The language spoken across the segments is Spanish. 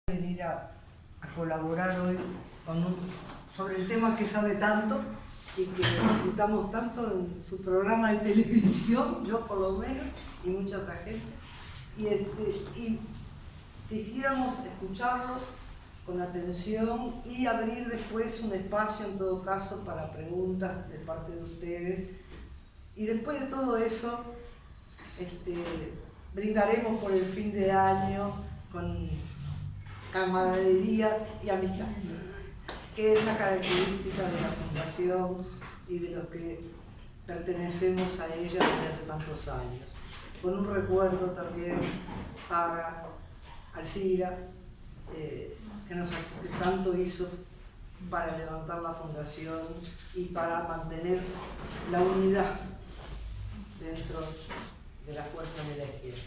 venir a colaborar hoy sobre el tema que sabe tanto y que disfrutamos tanto en su programa de televisión, yo por lo menos, y mucha otra gente. Y quisiéramos escucharlo con atención y abrir después un espacio, en todo caso, para preguntas de parte de ustedes. Y después de todo eso, brindaremos por el fin de año con camaradería y amistad, que es la característica de la Fundación y de los que pertenecemos a ella desde hace tantos años. Con un recuerdo también para Alcira, que tanto hizo para levantar la Fundación y para mantener la unidad dentro de las fuerzas de la izquierda.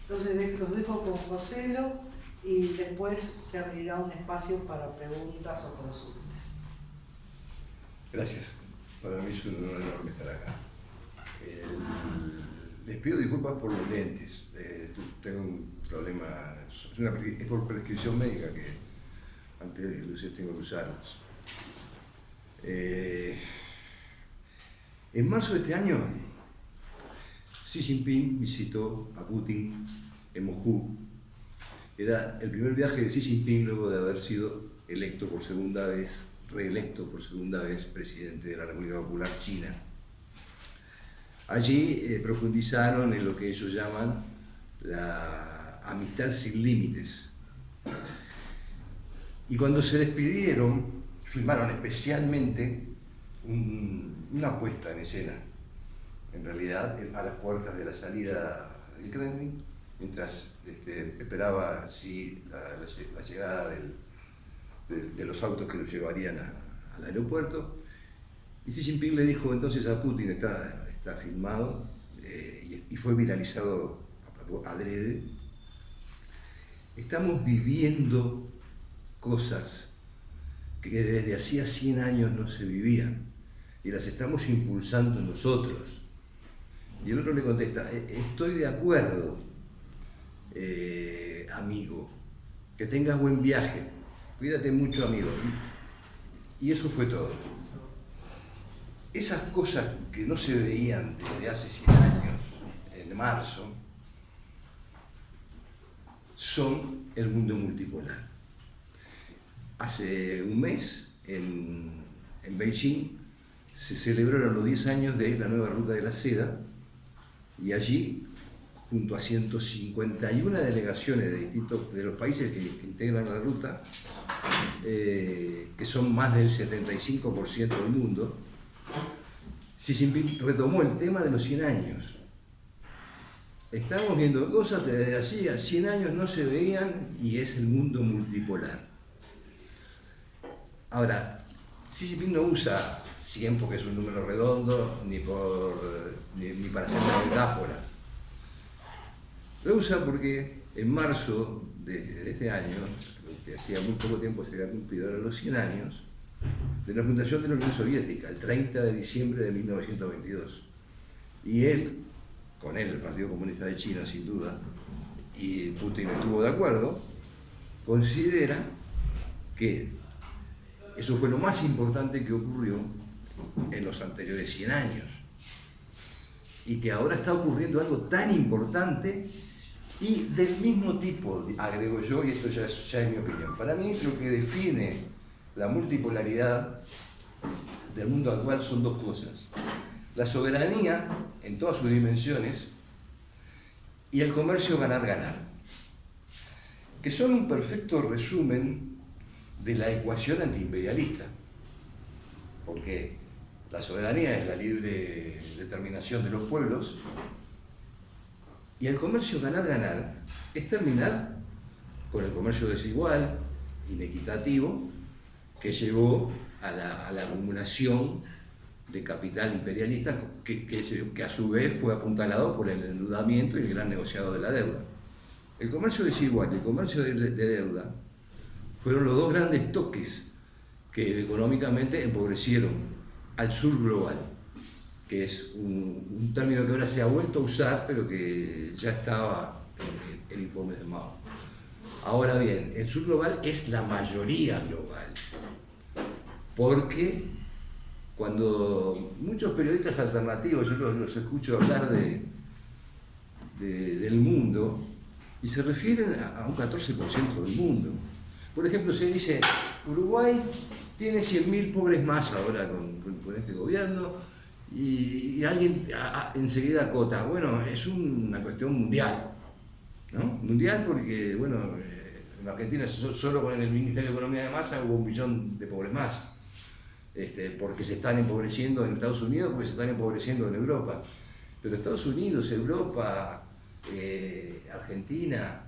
Entonces los dejo con Joselo y después se abrirá un espacio para preguntas o consultas. Gracias. Para mí es un honor enorme estar acá. Les pido disculpas por los lentes. Tengo un problema, es por prescripción médica que antes de luces tengo que usarlos. En marzo de este año, Xi Jinping visitó a Putin en Moscú. Era el primer viaje de Xi Jinping luego de haber sido reelecto por segunda vez presidente de la República Popular China. Allí profundizaron en lo que ellos llaman la amistad sin límites. Y cuando se despidieron, filmaron especialmente una puesta en escena, en realidad a las puertas de la salida del Kremlin, mientras esperaba la llegada de los autos que lo llevarían al aeropuerto. Y Xi Jinping le dijo entonces a Putin, está filmado y fue viralizado adrede: estamos viviendo cosas que desde hacía 100 años no se vivían y las estamos impulsando nosotros. Y el otro le contesta: estoy de acuerdo, amigo, que tengas buen viaje, cuídate mucho, amigo. Y eso fue todo. Esas cosas que no se veían desde hace 100 años, en marzo, son el mundo multipolar. Hace un mes, en Beijing, se celebraron los 10 años de la nueva ruta de la seda, y allí, junto a 151 delegaciones de los países que integran la ruta, que son más del 75% del mundo, Xi Jinping retomó el tema de los 100 años. Estamos viendo cosas que desde hacía 100 años no se veían y es el mundo multipolar. Ahora, Xi Jinping no usa 100 porque es un número redondo, ni para hacer una metáfora. Lo usa porque en marzo de este año, que hacía muy poco tiempo se había cumplido, eran los 100 años de la fundación de la Unión Soviética, el 30 de diciembre de 1922. Y con él, el Partido Comunista de China, sin duda, y Putin estuvo de acuerdo, considera que eso fue lo más importante que ocurrió en los anteriores 100 años. Y que ahora está ocurriendo algo tan importante y del mismo tipo, agrego yo, y esto ya es mi opinión. Para mí lo que define la multipolaridad del mundo actual son dos cosas: la soberanía en todas sus dimensiones y el comercio ganar-ganar, que son un perfecto resumen de la ecuación antiimperialista, porque la soberanía es la libre determinación de los pueblos y el comercio ganar-ganar es terminar con el comercio desigual, inequitativo, que llevó a la acumulación de capital imperialista que a su vez fue apuntalado por el endeudamiento y el gran negociado de la deuda. El comercio desigual y el comercio de deuda fueron los dos grandes toques que económicamente empobrecieron al sur global, que es un término que ahora se ha vuelto a usar, pero que ya estaba en el informe de Mao. Ahora bien, el sur global es la mayoría global, porque cuando muchos periodistas alternativos, yo los escucho hablar del mundo, y se refieren a un 14% del mundo. Por ejemplo, se dice, Uruguay tiene 100.000 pobres más ahora con este gobierno, y alguien enseguida acota, bueno, es una cuestión mundial, ¿no? Mundial porque, bueno, en Argentina solo con el Ministerio de Economía de Massa hubo 1 millón de pobres más, porque se están empobreciendo en Estados Unidos, porque se están empobreciendo en Europa. Pero Estados Unidos, Europa, Argentina,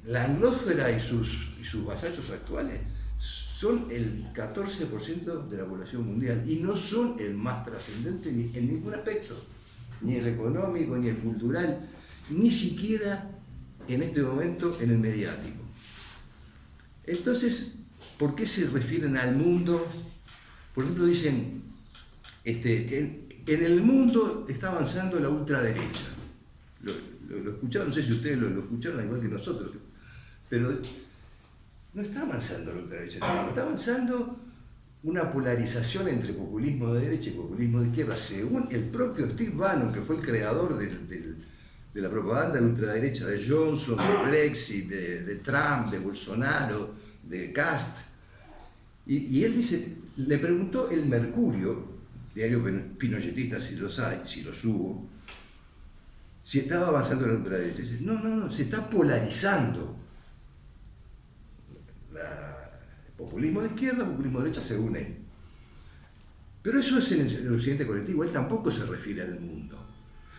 la anglósfera y sus vasallos actuales son el 14% de la población mundial y no son el más trascendente en ningún aspecto, ni el económico, ni el cultural, ni siquiera en este momento en el mediático. Entonces, ¿por qué se refieren al mundo? Por ejemplo, dicen, en el mundo está avanzando la ultraderecha. Lo escucharon, no sé si ustedes lo escucharon igual que nosotros, pero no está avanzando la ultraderecha, está avanzando una polarización entre populismo de derecha y populismo de izquierda, según el propio Steve Bannon, que fue el creador de la propaganda de la ultraderecha, de Johnson, de Brexit, de Trump, de Bolsonaro, de Cast. Y él dice, le preguntó el Mercurio, diario pinochetista, si los hay, si los hubo, si estaba avanzando la ultraderecha. Dice, no, se está polarizando. El populismo de izquierda, el populismo de derecha se unen. Pero eso es en el occidente colectivo, él tampoco se refiere al mundo.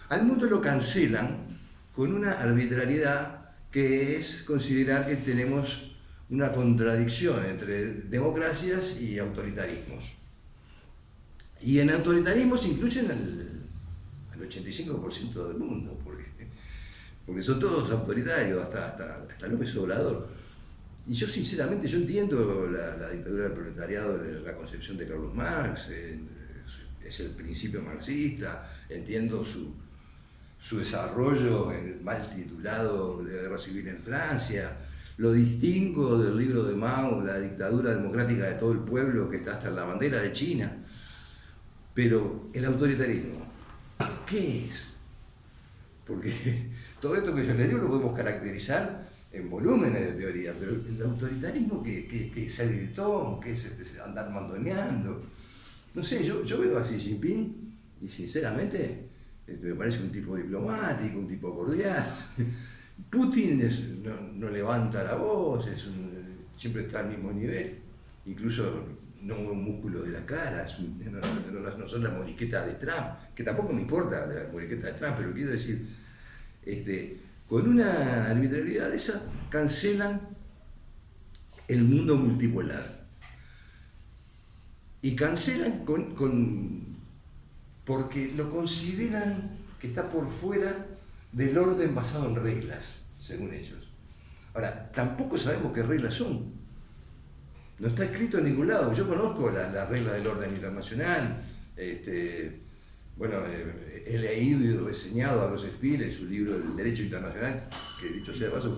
Al mundo lo cancelan con una arbitrariedad que es considerar que tenemos una contradicción entre democracias y autoritarismos. Y en autoritarismos incluyen al 85% del mundo, porque son todos autoritarios, hasta López Obrador. Y yo sinceramente, yo entiendo la dictadura del proletariado, la concepción de Carlos Marx, es el principio marxista, entiendo su desarrollo en el mal titulado de Guerra Civil en Francia, lo distingo del libro de Mao, la dictadura democrática de todo el pueblo que está hasta en la bandera de China. Pero el autoritarismo, ¿qué es? Porque todo esto que yo les digo lo podemos caracterizar en volúmenes de teoría, pero el autoritarismo que es el gritón, que es andar mandoneando. No sé, yo veo a Xi Jinping y sinceramente me parece un tipo diplomático, un tipo cordial. Putin no levanta la voz, siempre está al mismo nivel, incluso no mueve un músculo de la cara, no son las moriquetas de Trump, que tampoco me importa la moriqueta de Trump, pero quiero decir, con una arbitrariedad esa cancelan el mundo multipolar. Y cancelan porque lo consideran que está por fuera del orden basado en reglas, según ellos. Ahora, tampoco sabemos qué reglas son. No está escrito en ningún lado. Yo conozco las reglas del orden internacional. He leído y reseñado a Robespierre en su libro El Derecho Internacional, que dicho sea de paso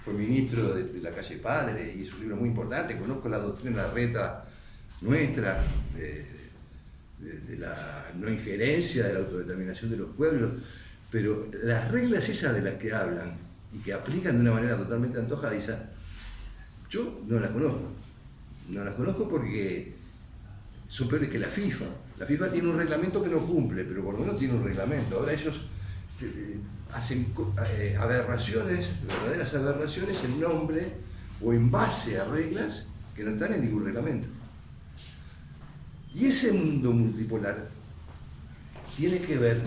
fue ministro de la calle Padre, y es un libro muy importante. Conozco la doctrina reta nuestra, de la no injerencia, de la autodeterminación de los pueblos, pero las reglas esas de las que hablan y que aplican de una manera totalmente antojadiza, yo no las conozco. No las conozco porque son peores que la FIFA. La FIFA tiene un reglamento que no cumple, pero por lo menos tiene un reglamento. Ahora ellos hacen aberraciones, verdaderas aberraciones en nombre o en base a reglas que no están en ningún reglamento. Y ese mundo multipolar tiene que ver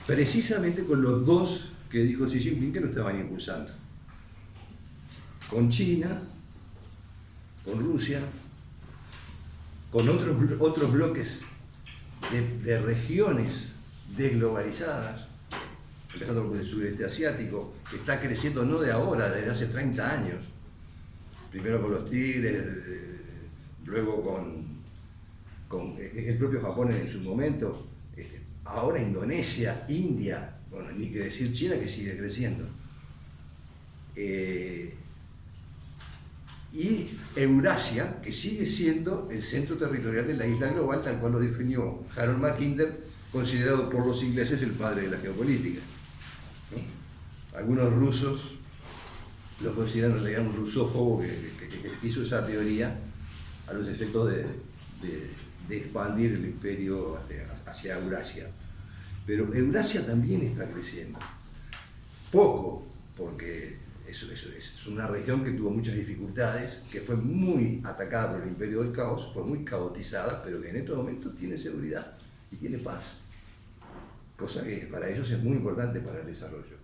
precisamente con los dos que dijo Xi Jinping que lo estaban impulsando. Con China, con Rusia, con otros bloques de regiones desglobalizadas, empezando por el sureste asiático, que está creciendo no de ahora, desde hace 30 años. Primero con los tigres, luego con el propio Japón en su momento, ahora Indonesia, India, bueno, ni que decir China, que sigue creciendo. y Eurasia, que sigue siendo el centro territorial de la isla global, tal cual lo definió Harold Mackinder, considerado por los ingleses el padre de la geopolítica, ¿no? Algunos rusos lo consideran en realidad un rusófobo que hizo esa teoría a los efectos de expandir el imperio hacia Eurasia. Pero Eurasia también está creciendo. Poco, porque es una región que tuvo muchas dificultades, que fue muy atacada por el imperio del caos, fue muy caotizada, pero que en estos momentos tiene seguridad y tiene paz. Cosa que para ellos es muy importante para el desarrollo.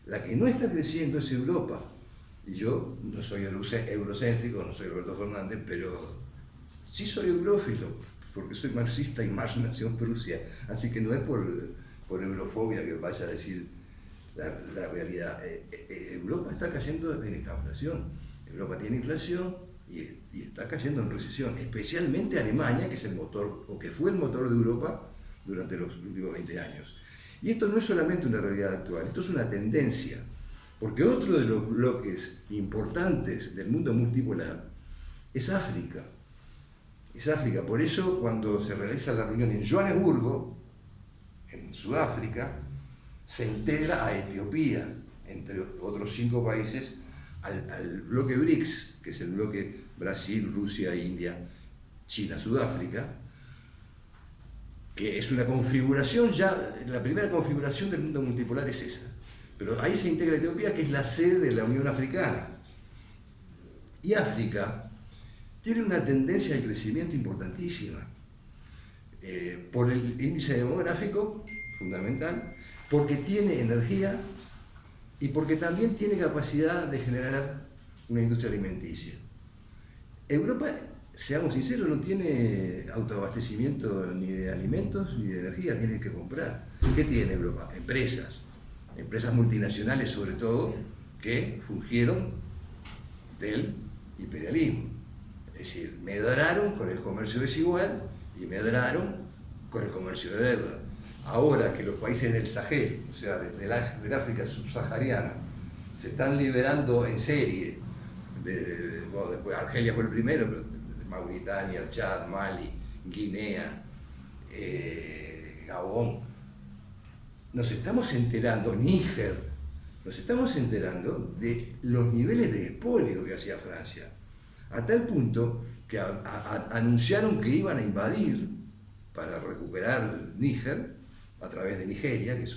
La que no está creciendo es Europa. Y yo no soy eurocéntrico, no soy Roberto Fernández, pero sí soy eurófilo, porque soy marxista y Marx nació en Prusia. Así que no es por eurofobia que vaya a decir la realidad. Europa está cayendo en inflación. Europa tiene inflación y está cayendo en recesión, especialmente Alemania, que es el motor, o que fue el motor de Europa durante los últimos 20 años. Y esto no es solamente una realidad actual, esto es una tendencia, porque otro de los bloques importantes del mundo multipolar es África. Es África. Por eso, cuando se realiza la reunión en Johannesburgo, en Sudáfrica, se integra a Etiopía, entre otros 5 países, al bloque BRICS, que es el bloque Brasil, Rusia, India, China, Sudáfrica, que es una configuración ya, la primera configuración del mundo multipolar es esa. Pero ahí se integra Etiopía, que es la sede de la Unión Africana. Y África tiene una tendencia de crecimiento importantísima, por el índice demográfico fundamental, porque tiene energía y porque también tiene capacidad de generar una industria alimenticia. Europa, seamos sinceros, no tiene autoabastecimiento ni de alimentos ni de energía, tiene que comprar. ¿Qué tiene Europa? Empresas multinacionales sobre todo, que fungieron del imperialismo. Es decir, medraron con el comercio desigual y medraron con el comercio de deuda. Ahora que los países del Sahel, o sea, del África subsahariana, se están liberando en serie, bueno, después Argelia fue el primero, pero Mauritania, Chad, Mali, Guinea, Gabón, nos estamos enterando, Níger, nos estamos enterando de los niveles de expolio que hacía Francia, a tal punto que anunciaron que iban a invadir para recuperar Níger a través de Nigeria, que es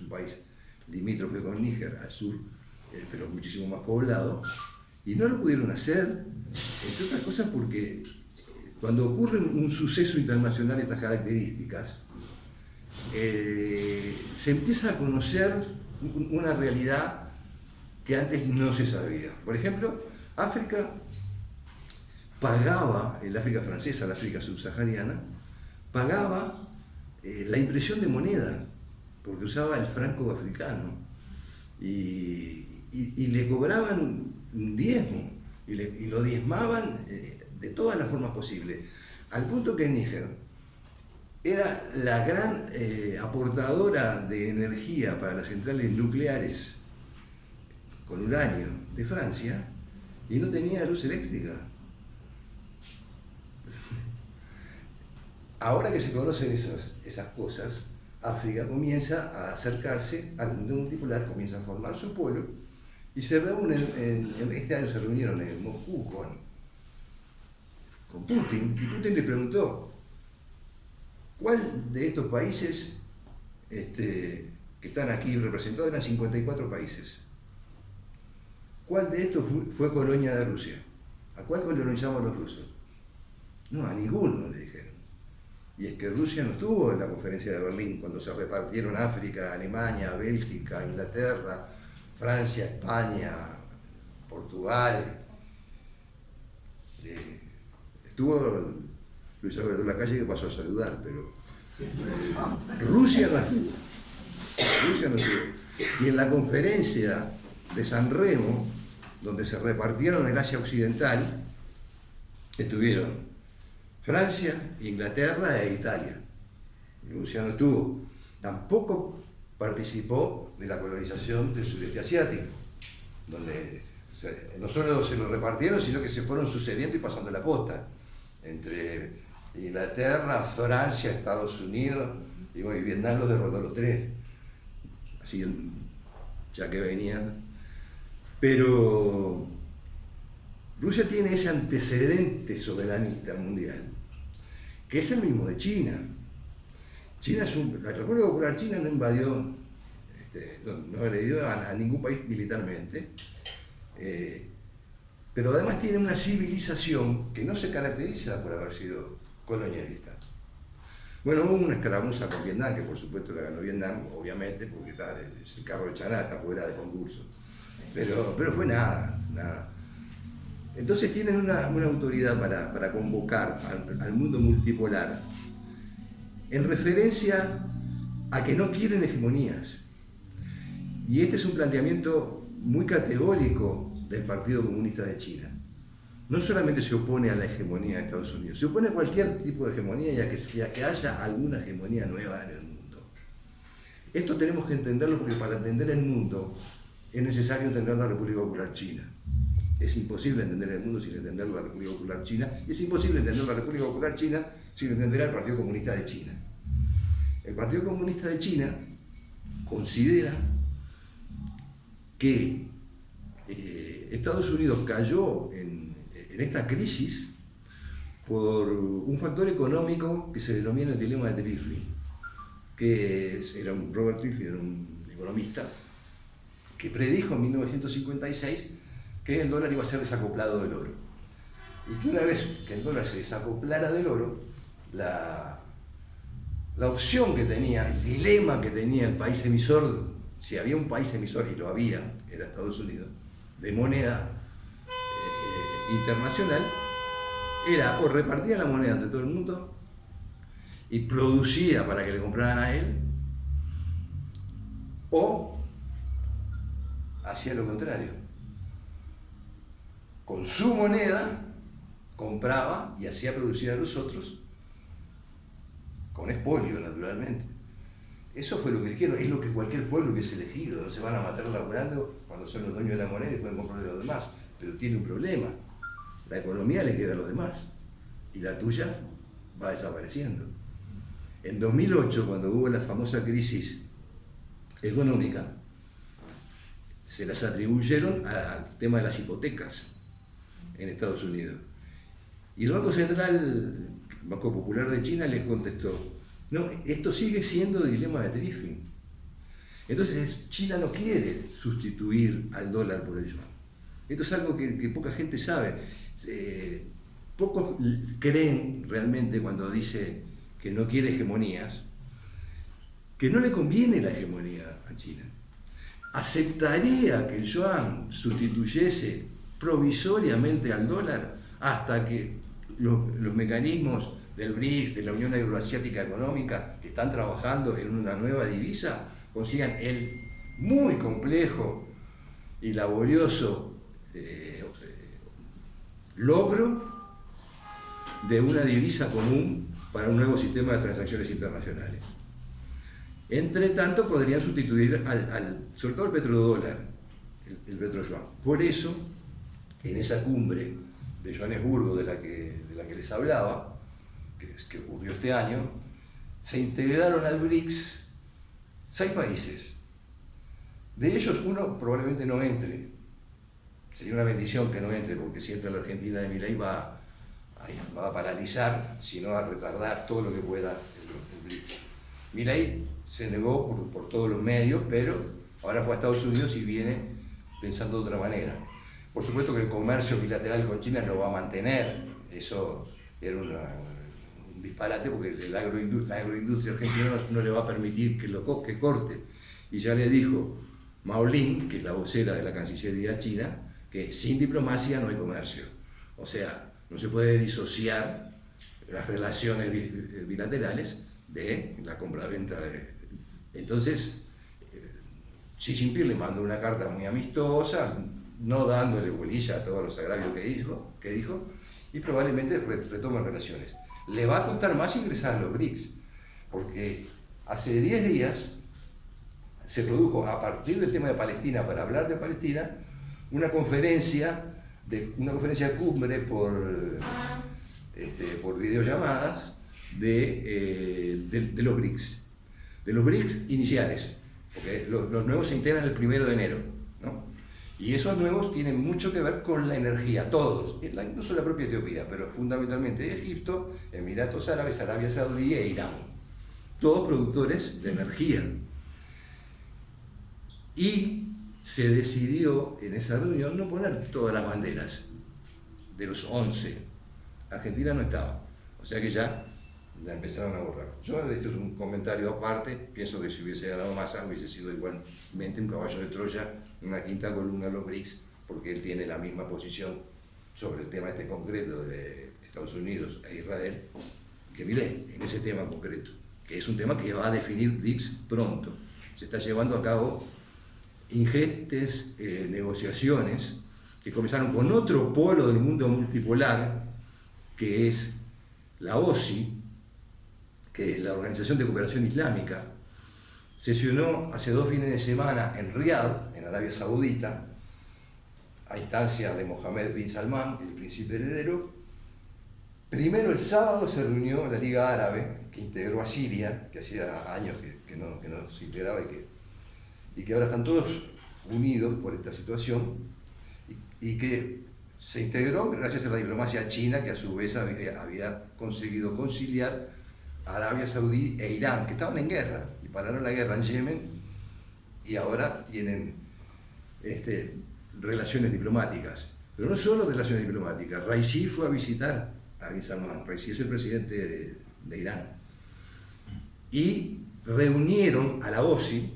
un país limítrofe con Níger al sur, pero muchísimo más poblado, y no lo pudieron hacer, entre otras cosas porque cuando ocurre un suceso internacional de estas características, se empieza a conocer una realidad que antes no se sabía. Por ejemplo, África pagaba, el África francesa, la África subsahariana, pagaba la impresión de moneda, porque usaba el franco africano, y le cobraban un diezmo, y lo diezmaban de todas las formas posibles, al punto que Níger era la gran aportadora de energía para las centrales nucleares con uranio de Francia, y no tenía luz eléctrica. Ahora que se conocen esas cosas, África comienza a acercarse al mundo multipolar, comienza a formar su pueblo, y se reúnen, este año se reunieron en Moscú con Putin, y Putin le preguntó, ¿cuál de estos países que están aquí representados, eran 54 países, cuál de estos fue colonia de Rusia? ¿A cuál colonizamos los rusos? No, a ninguno, le dijeron. Y es que Rusia no estuvo en la conferencia de Berlín cuando se repartieron África, Alemania, Bélgica, Inglaterra, Francia, España, Portugal. Estuvo Luis Alberto Lacalle, que pasó a saludar, pero Rusia no estuvo. Rusia no estuvo. Y en la conferencia de San Remo, donde se repartieron el Asia Occidental, estuvieron Francia, Inglaterra e Italia. Rusia no estuvo. Tampoco participó de la colonización del sudeste asiático. donde o sea, no solo se lo repartieron, sino que se fueron sucediendo y pasando la costa, entre Inglaterra, Francia, Estados Unidos, y Vietnam los derrotó a los tres, así ya que venían. Pero Rusia tiene ese antecedente soberanista mundial, que es el mismo de China. La República Popular China no invadió, no agredió a ningún país militarmente, pero además tiene una civilización que no se caracteriza por haber sido colonialista. Bueno, hubo una escaramuza con Vietnam, que por supuesto la ganó Vietnam, obviamente, porque es el carro de Chaná, está fuera de concurso. Pero fue nada. Entonces tienen una autoridad para convocar al mundo multipolar en referencia a que no quieren hegemonías. Y este es un planteamiento muy categórico del Partido Comunista de China. No solamente se opone a la hegemonía de Estados Unidos, se opone a cualquier tipo de hegemonía y a que haya alguna hegemonía nueva en el mundo. Esto tenemos que entenderlo porque para entender el mundo es necesario entender la República Popular China. Es imposible entender el mundo sin entender la República Popular China, y es imposible entender la República Popular China sin entender al Partido Comunista de China. El Partido Comunista de China considera que Estados Unidos cayó en esta crisis por un factor económico que se denomina el dilema de Trifling, que Robert Trifling era un economista que predijo en 1956 que el dólar iba a ser desacoplado del oro. Y que una vez que el dólar se desacoplara del oro, la opción que tenía, el dilema que tenía el país emisor, si había un país emisor, y lo había, era Estados Unidos, de moneda internacional, era o repartía la moneda entre todo el mundo y producía para que le compraran a él, o hacía lo contrario. Con su moneda compraba y hacía producir a los otros, con expolio naturalmente. Eso fue lo que eligieron, es lo que cualquier pueblo hubiese elegido. No se van a matar laburando cuando son los dueños de la moneda y pueden comprarle a los demás, pero tiene un problema. La economía le queda a los demás y la tuya va desapareciendo. En 2008, cuando hubo la famosa crisis económica, se las atribuyeron al tema de las hipotecas en Estados Unidos. Y el Banco Central, el Banco Popular de China, les contestó: no, esto sigue siendo dilema de Trifling. Entonces China no quiere sustituir al dólar por el yuan. Esto es algo que poca gente sabe. Pocos creen realmente cuando dice que no quiere hegemonías, que no le conviene la hegemonía a China. Aceptaría que el yuan sustituyese provisoriamente al dólar hasta que los mecanismos del BRICS, de la Unión Euroasiática Económica, que están trabajando en una nueva divisa, consigan el muy complejo y laborioso logro de una divisa común para un nuevo sistema de transacciones internacionales. Entre tanto, podrían sustituir sobre todo el petrodólar, el petroyuan. Por eso, en esa cumbre de Johannesburgo de la que les hablaba, que ocurrió este año, se integraron al BRICS 6 países. De ellos, uno probablemente no entre. Sería una bendición que no entre, porque si entra la Argentina de Milei va a paralizar, sino a retardar todo lo que pueda el BRICS. Milei se negó por todos los medios, pero ahora fue a Estados Unidos y viene pensando de otra manera. Por supuesto que el comercio bilateral con China lo va a mantener. Eso era un disparate, porque la agroindustria argentina no le va a permitir que corte. Y ya le dijo Mao Lin, que es la vocera de la Cancillería china, que sin diplomacia no hay comercio. O sea, no se puede disociar las relaciones bilaterales de la compra-venta. Entonces, Xi Jinping le mandó una carta muy amistosa, no dándole bolilla a todos los agravios que dijo, y probablemente retoman relaciones. Le va a costar más ingresar a los BRICS, porque hace 10 días se produjo, a partir del tema de Palestina, para hablar de Palestina, una conferencia cumbre por videollamadas de los BRICS. De los BRICS iniciales, porque los nuevos se integran el 1 de enero, ¿no? Y esos nuevos tienen mucho que ver con la energía, todos, incluso la propia Etiopía, pero fundamentalmente Egipto, Emiratos Árabes, Arabia Saudí e Irán. Todos productores de energía. Y se decidió en esa reunión no poner todas las banderas de los 11. Argentina no estaba, o sea que ya la empezaron a borrar. Yo, esto es un comentario aparte, pienso que si hubiese ganado Massa hubiese sido igualmente un caballo de Troya, una quinta columna de los BRICS, porque él tiene la misma posición sobre el tema este concreto de Estados Unidos e Israel que Milei, en ese tema concreto, que es un tema que va a definir BRICS pronto. Se está llevando a cabo ingentes negociaciones que comenzaron con otro polo del mundo multipolar, que es la OSI, que es la Organización de Cooperación Islámica. Sesionó hace 2 fines de semana en Riad, en Arabia Saudita, a instancia de Mohammed bin Salman, el príncipe heredero. Primero el sábado se reunió la Liga Árabe, que integró a Siria, que hacía años que no se integraba y que ahora están todos unidos por esta situación, y que se integró gracias a la diplomacia china, que a su vez había conseguido conciliar a Arabia Saudí e Irán, que estaban en guerra, y pararon la guerra en Yemen, y ahora tienen relaciones diplomáticas. Pero no solo relaciones diplomáticas, Raisi fue a visitar a bin Salman. Raisi es el presidente de Irán. Y reunieron a la OSI,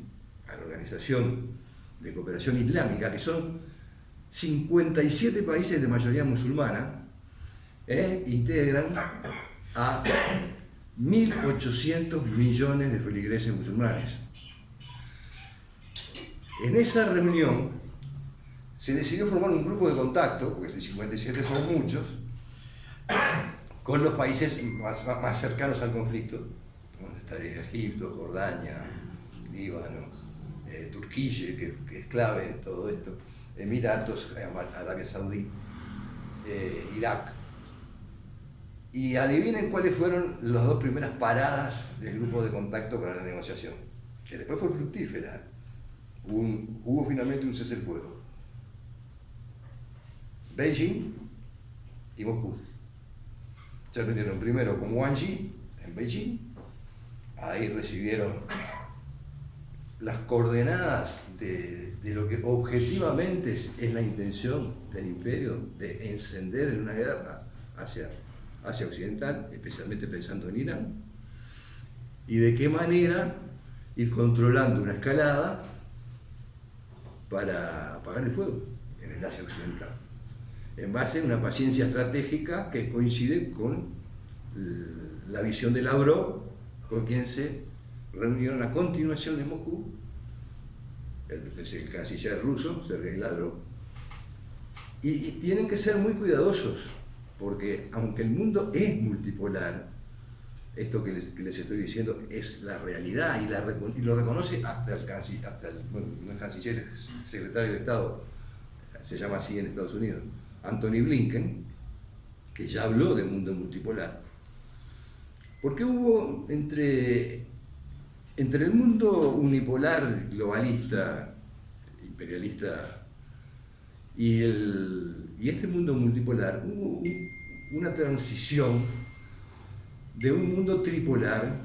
a la Organización de Cooperación Islámica, que son 57 países de mayoría musulmana, integran a 1.800 millones de feligreses musulmanes. En esa reunión se decidió formar un grupo de contacto, porque si 57 son muchos, con los países más cercanos al conflicto, donde estaría Egipto, Jordania, Líbano, Turquía, que es clave en todo esto, Emiratos, Arabia Saudí, Irak. Y adivinen cuáles fueron las 2 primeras paradas del grupo de contacto para la negociación, que después fue fructífera. Hubo finalmente un cese el fuego. Beijing y Moscú. Se reunieron primero con Wang Yi en Beijing. Ahí recibieron las coordenadas de lo que objetivamente es la intención del imperio de encender en una guerra hacia Occidental, especialmente pensando en Irán, y de qué manera ir controlando una escalada para apagar el fuego en el Asia Occidental, en base a una paciencia estratégica que coincide con la visión de Lavrov, con quien se reunieron a continuación de Moscú, el canciller ruso, Sergei Lavrov, y tienen que ser muy cuidadosos, porque aunque el mundo es multipolar, esto que les estoy diciendo es la realidad, y lo reconoce hasta el canciller, secretario de Estado, se llama así en Estados Unidos, Anthony Blinken, que ya habló de mundo multipolar. Porque hubo entre el mundo unipolar, globalista, imperialista, y este mundo multipolar, hubo una transición de un mundo tripolar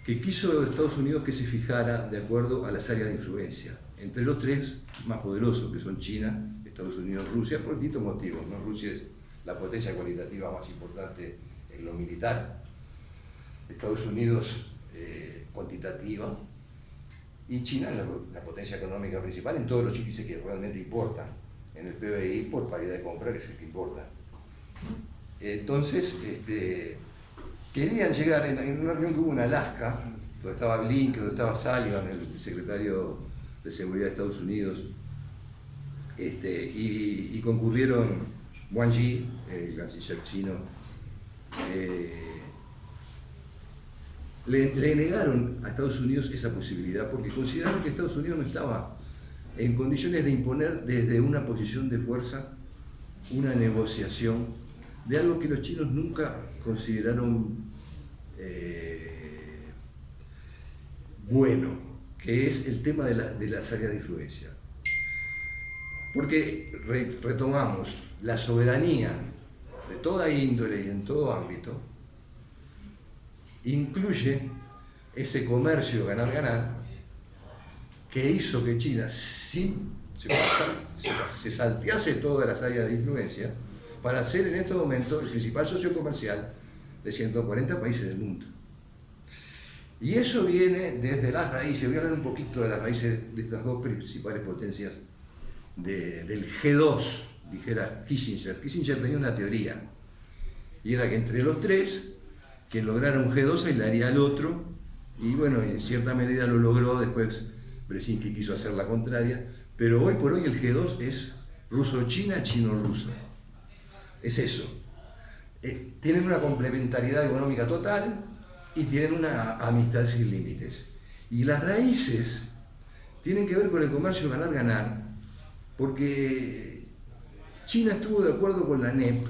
que quiso Estados Unidos que se fijara de acuerdo a las áreas de influencia, entre los 3 más poderosos, que son China, Estados Unidos, Rusia, por distintos motivos, ¿no? Rusia es la potencia cualitativa más importante en lo militar, Estados Unidos cuantitativa, y China la potencia económica principal en todos los índices que realmente importan, en el PBI por paridad de compra, que es el que importa. Entonces, querían llegar en una reunión que hubo en Alaska, donde estaba Blinken, donde estaba Sullivan, el secretario de Seguridad de Estados Unidos, y concurrieron Wang Yi, el canciller chino. Le negaron a Estados Unidos esa posibilidad porque consideraron que Estados Unidos no estaba en condiciones de imponer desde una posición de fuerza una negociación de algo que los chinos nunca consideraron bueno, que es el tema de las áreas de influencia. Porque retomamos la soberanía de toda índole y en todo ámbito, incluye ese comercio ganar-ganar que hizo que China se saltease todas las áreas de influencia para ser en este momento el principal socio comercial de 140 países del mundo. Y eso viene desde las raíces. Voy a hablar un poquito de las raíces de estas dos principales potencias del G2, dijera Kissinger. Kissinger tenía una teoría, y era que entre los tres, quien lograra un G2 aislaría al otro, y bueno, en cierta medida lo logró. Después Brzezinski quiso hacer la contraria, pero hoy por hoy el G2 es ruso-china, chino-rusa. Es eso. Tienen una complementariedad económica total y tienen una amistad sin límites. Y las raíces tienen que ver con el comercio ganar-ganar, porque China estuvo de acuerdo con la NEP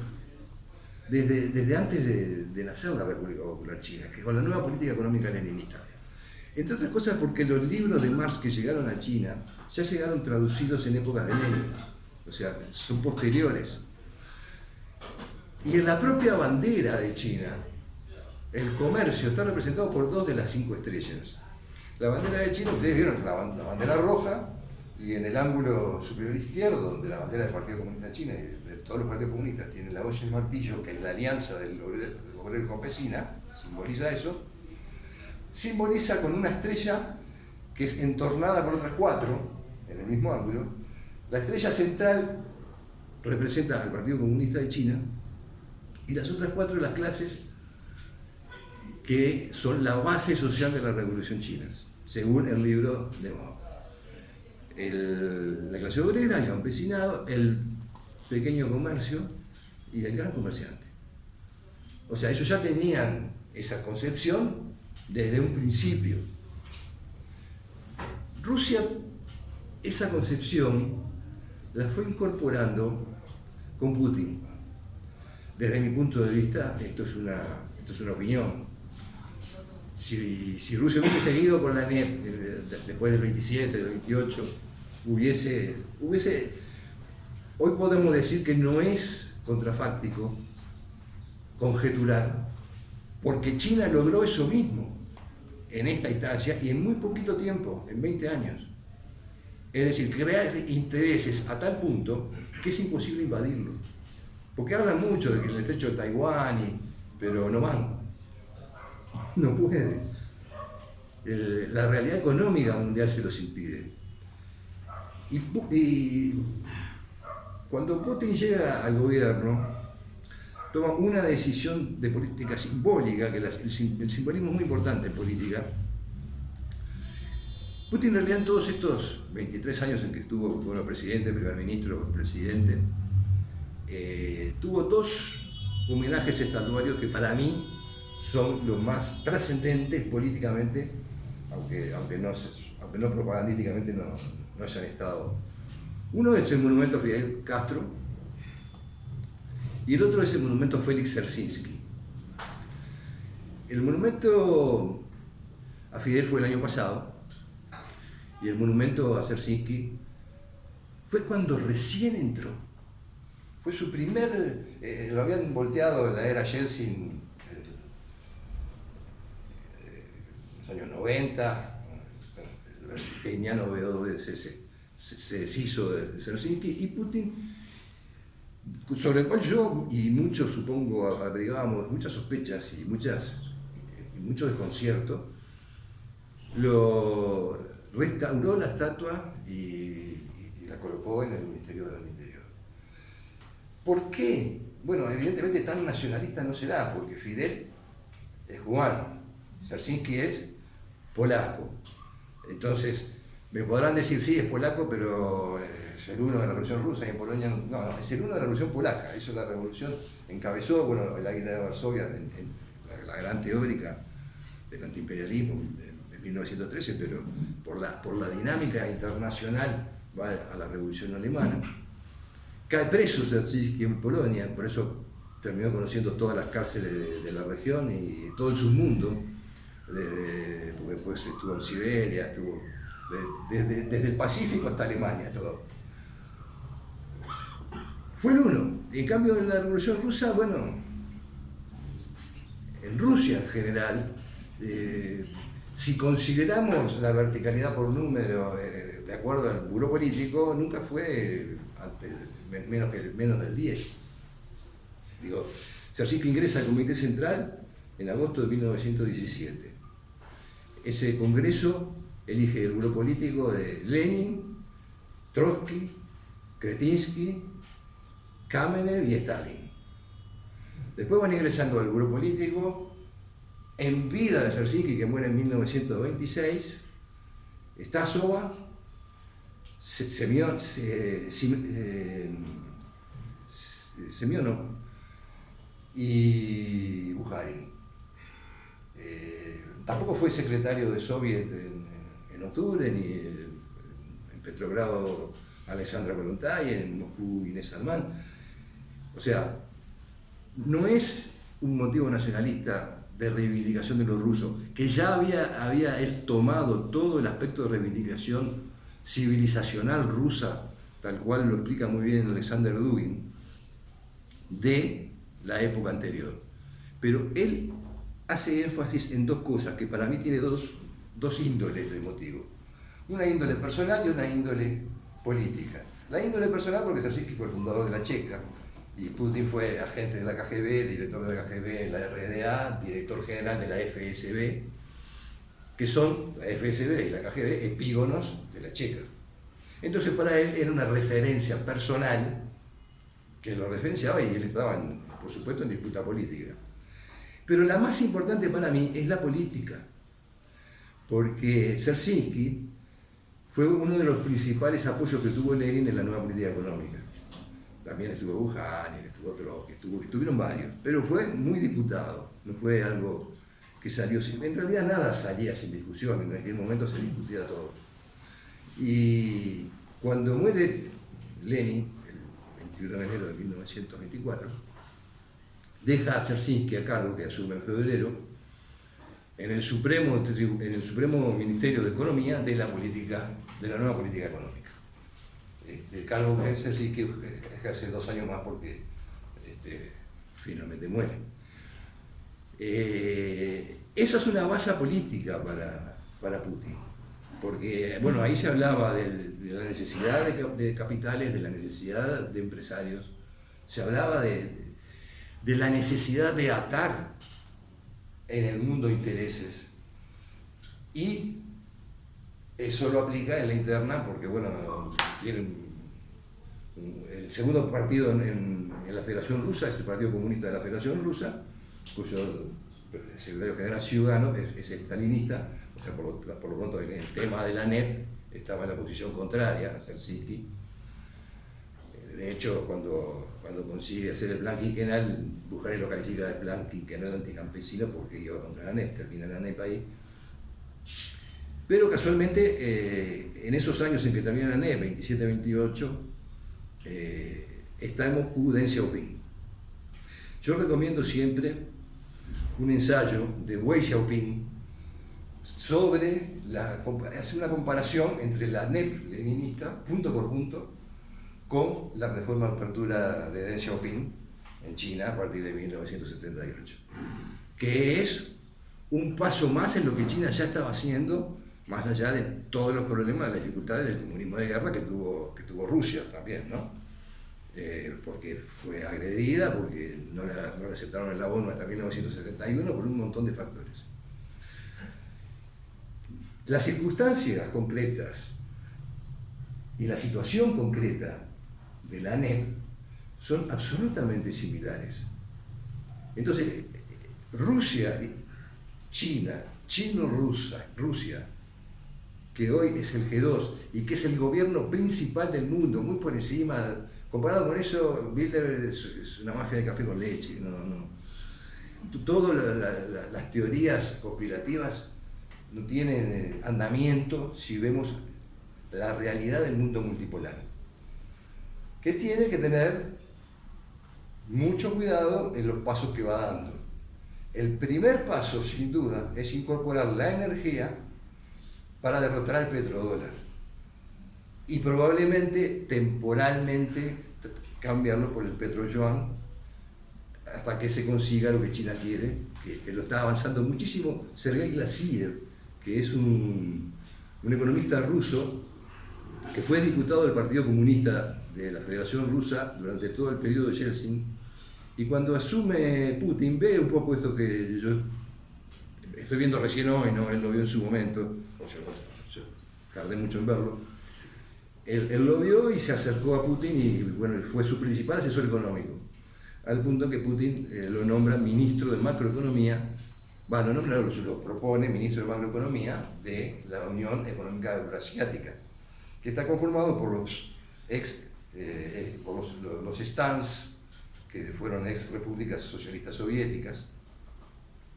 desde antes de nacer la República Popular China, que con la nueva política económica leninista. Entre otras cosas porque los libros de Marx que llegaron a China ya llegaron traducidos en épocas de Lenin, o sea, son posteriores. Y en la propia bandera de China, el comercio está representado por 2 de las 5 estrellas. La bandera de China, ustedes vieron la bandera roja, y en el ángulo superior izquierdo, donde la bandera del Partido Comunista China y de todos los partidos comunistas tienen la olla y el martillo, que es la alianza del obrero campesina, simboliza eso, simboliza con una estrella que es entornada por otras 4 en el mismo ángulo. La estrella central representa al Partido Comunista de China y las otras 4 las clases que son la base social de la Revolución China, según el libro de Mao. La clase obrera, el campesinado, el pequeño comercio y el gran comerciante. O sea, ellos ya tenían esa concepción desde un principio. Rusia, esa concepción la fue incorporando con Putin. Desde mi punto de vista, esto es una opinión. Si Rusia hubiese seguido con la NEP después del 27, del 28, hoy podemos decir que no es contrafáctico conjeturar, porque China logró eso mismo en esta instancia y en muy poquito tiempo, en 20 años. Es decir, crear intereses a tal punto que es imposible invadirlo. Porque hablan mucho de que el estrecho de Taiwán, pero no van. No puede. La realidad económica mundial se los impide. Y cuando Putin llega al gobierno, toma una decisión de política simbólica, que el simbolismo es muy importante en política. Putin en realidad en todos estos 23 años en que estuvo como presidente, primer ministro, presidente, tuvo 2 homenajes estatuarios que para mí son los más trascendentes políticamente, aunque no propagandísticamente no hayan estado. Uno es el monumento a Fidel Castro y el otro es el monumento a Félix Dzerzhinsky. El monumento a Fidel fue el año pasado y el monumento a Dzerzhinsky fue cuando recién entró. Fue su primer, lo habían volteado en la era Yeltsin en los años 90, el keynesiano se deshizo de Dzerzhinsky, y Putin, sobre el cual yo y muchos supongo abrigábamos muchas sospechas y mucho desconcierto, lo restauró la estatua y la colocó en el Ministerio del Interior. ¿Por qué? Bueno, evidentemente tan nacionalista no será, porque Fidel es cubano, Dzerzhinsky es polaco. Entonces, me podrán decir, sí, es polaco, pero es el uno de la Revolución Rusa, y en Polonia no, es el uno de la Revolución Polaca. Hizo la revolución, encabezó, bueno, el Águila de Varsovia, la gran teórica del antiimperialismo en 1913, pero por la dinámica internacional va a la Revolución Alemana, cae preso Dzerzhinsky en Polonia, por eso terminó conociendo todas las cárceles de la región y todo el submundo, porque después estuvo en Siberia, estuvo desde el Pacífico hasta Alemania, todo. Fue el uno. En cambio, en la Revolución Rusa, bueno, en Rusia en general, si consideramos la verticalidad por número de acuerdo al buró político, nunca fue menos del 10. Digo, Dzerzhinsky ingresa al Comité Central en agosto de 1917. Ese congreso elige el buró político de Lenin, Trotsky, Kretinsky, Kamenev y Stalin. Después van ingresando al buró político, en vida de Dzerzhinsky, que muere en 1926, Stasova, Semyonov y Bukharin. Tampoco fue secretario de Soviet en octubre, ni en Petrogrado Alexandra Kollontai, en Moscú Inés Salman. O sea, no es un motivo nacionalista de reivindicación de los rusos, que ya había él tomado todo el aspecto de reivindicación civilizacional rusa, tal cual lo explica muy bien Alexander Dugin, de la época anterior. Pero él hace énfasis en dos cosas, que para mí tiene dos índoles de motivo. Una índole personal y una índole política. La índole personal porque Dzerzhinsky fue el fundador de la Checa, y Putin fue agente de la KGB, director de la KGB en la RDA, director general de la FSB, que son, la FSB y la KGB, epígonos de la Checa. Entonces para él era una referencia personal que lo referenciaba y él estaba, por supuesto, en disputa política. Pero la más importante para mí es la política, porque Dzerzhinsky fue uno de los principales apoyos que tuvo Lenin en la nueva política económica. También estuvo Bukharin, estuvo Trotsky, estuvieron varios, pero fue muy diputado, no fue algo que salió sin... En realidad nada salía sin discusión, en aquel momento se discutía todo. Y cuando muere Lenin, el 21 de enero de 1924, deja a Dzerzhinsky a cargo, que asume en febrero, en el Supremo Ministerio de Economía de la nueva política económica. El cargo que Dzerzhinsky ejerce 2 años más porque finalmente muere. Eso es una base política para Putin, porque bueno, ahí se hablaba de la necesidad de capitales, de la necesidad de empresarios, se hablaba de la necesidad de atar en el mundo intereses, y eso lo aplica en la interna porque bueno, tienen el segundo partido en la Federación Rusa, es el Partido Comunista de la Federación Rusa, cuyo secretario general Zyuganov es stalinista, o sea, por lo pronto en el tema de la ANEP estaba en la posición contraria a Dzerzhinsky. De hecho, cuando consigue hacer el plan quinquenal, Bukharin lo califica de plan quinquenal anticampesino porque iba contra la ANEP, termina la ANEP ahí. Pero casualmente, en esos años en que termina la ANEP, 27-28, está en Moscú Deng Xiaoping. Yo recomiendo siempre un ensayo de Wei Xiaoping sobre hacer una comparación entre la ANEP leninista, punto por punto, con la reforma de apertura de Deng Xiaoping en China a partir de 1978, que es un paso más en lo que China ya estaba haciendo, más allá de todos los problemas, las dificultades del comunismo de guerra que tuvo Rusia también, ¿no? Porque fue agredida, porque no la aceptaron en la ONU hasta 1971, por un montón de factores. Las circunstancias concretas y la situación concreta de la ANEP son absolutamente similares. Entonces, Rusia, China, Rusia, que hoy es el G2 y que es el gobierno principal del mundo, muy por encima, comparado con eso, Bilder es una mafia de café con leche. Todas las teorías conspirativas no tienen andamiento si vemos la realidad del mundo multipolar, que tiene que tener mucho cuidado en los pasos que va dando. El primer paso, sin duda, es incorporar la energía para derrotar al petrodólar y probablemente temporalmente cambiarlo por el petroyuan hasta que se consiga lo que China quiere, que lo está avanzando muchísimo. Sergei Glassiev, que es un economista ruso que fue diputado del Partido Comunista de la Federación Rusa durante todo el periodo de Yeltsin, y cuando asume Putin ve un poco esto que yo estoy viendo recién hoy, ¿no? Él lo vio en su momento, yo tardé mucho en verlo. Él lo vio y se acercó a Putin y bueno, fue su principal asesor económico, al punto que Putin lo nombra ministro de macroeconomía, lo propone ministro de macroeconomía de la Unión Económica Eurasiática, que está conformado por los stans, que fueron ex repúblicas socialistas soviéticas,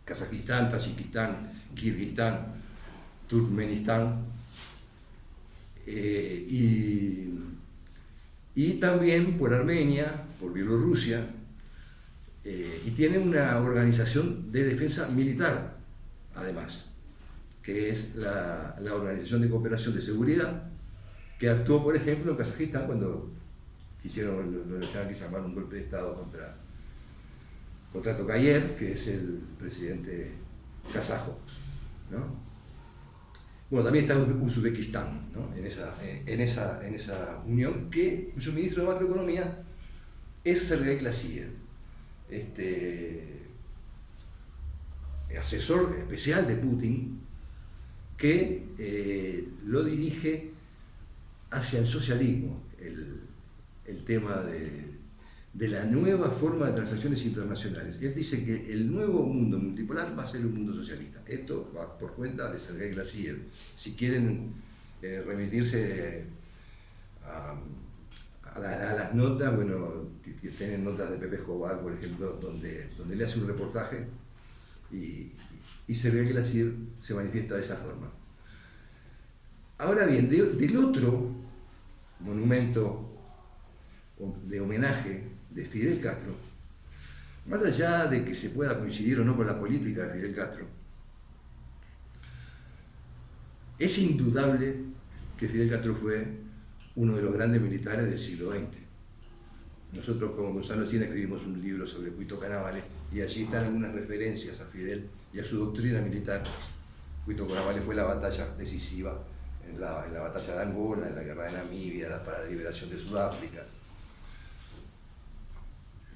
Kazajistán, Tayikistán, Kirguistán, Turkmenistán, y también por Armenia, por Bielorrusia, y tiene una organización de defensa militar, además, que es la Organización de Cooperación de Seguridad, que actuó, por ejemplo, en Kazajistán cuando quisieron lo que se llamaron un golpe de Estado contra Tokayev, que es el presidente kazajo, ¿no? Bueno, también está Uzbekistán, ¿no? en esa unión, cuyo ministro de macroeconomía es Sergei Glassiev, asesor especial de Putin, que lo dirige hacia el socialismo, el tema de la nueva forma de transacciones internacionales. Él dice que el nuevo mundo multipolar va a ser un mundo socialista. Esto va por cuenta de Sergei Glassiev. Si quieren remitirse a las notas, bueno, tienen notas de Pepe Escobar, por ejemplo, donde le hace un reportaje y Sergei Glassiev se manifiesta de esa forma. Ahora bien, del otro monumento de homenaje de Fidel Castro, más allá de que se pueda coincidir o no con la política de Fidel Castro, es indudable que Fidel Castro fue uno de los grandes militares del siglo XX. Nosotros con Gonzalo Encina escribimos un libro sobre Cuito Canavale y allí están algunas referencias a Fidel y a su doctrina militar. Cuito Canavale fue la batalla decisiva en la batalla de Angola, en la guerra de Namibia, para la liberación de Sudáfrica.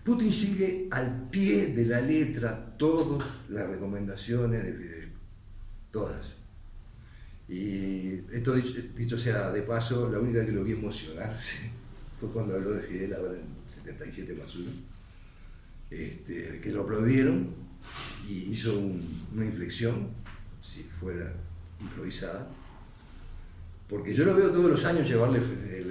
Putin sigue al pie de la letra todas las recomendaciones de Fidel, todas. Y esto dicho sea de paso, la única que lo vi emocionarse fue cuando habló de Fidel ahora en 77 más 1, que lo aplaudieron y hizo una inflexión, si fuera improvisada, porque yo lo veo todos los años llevarle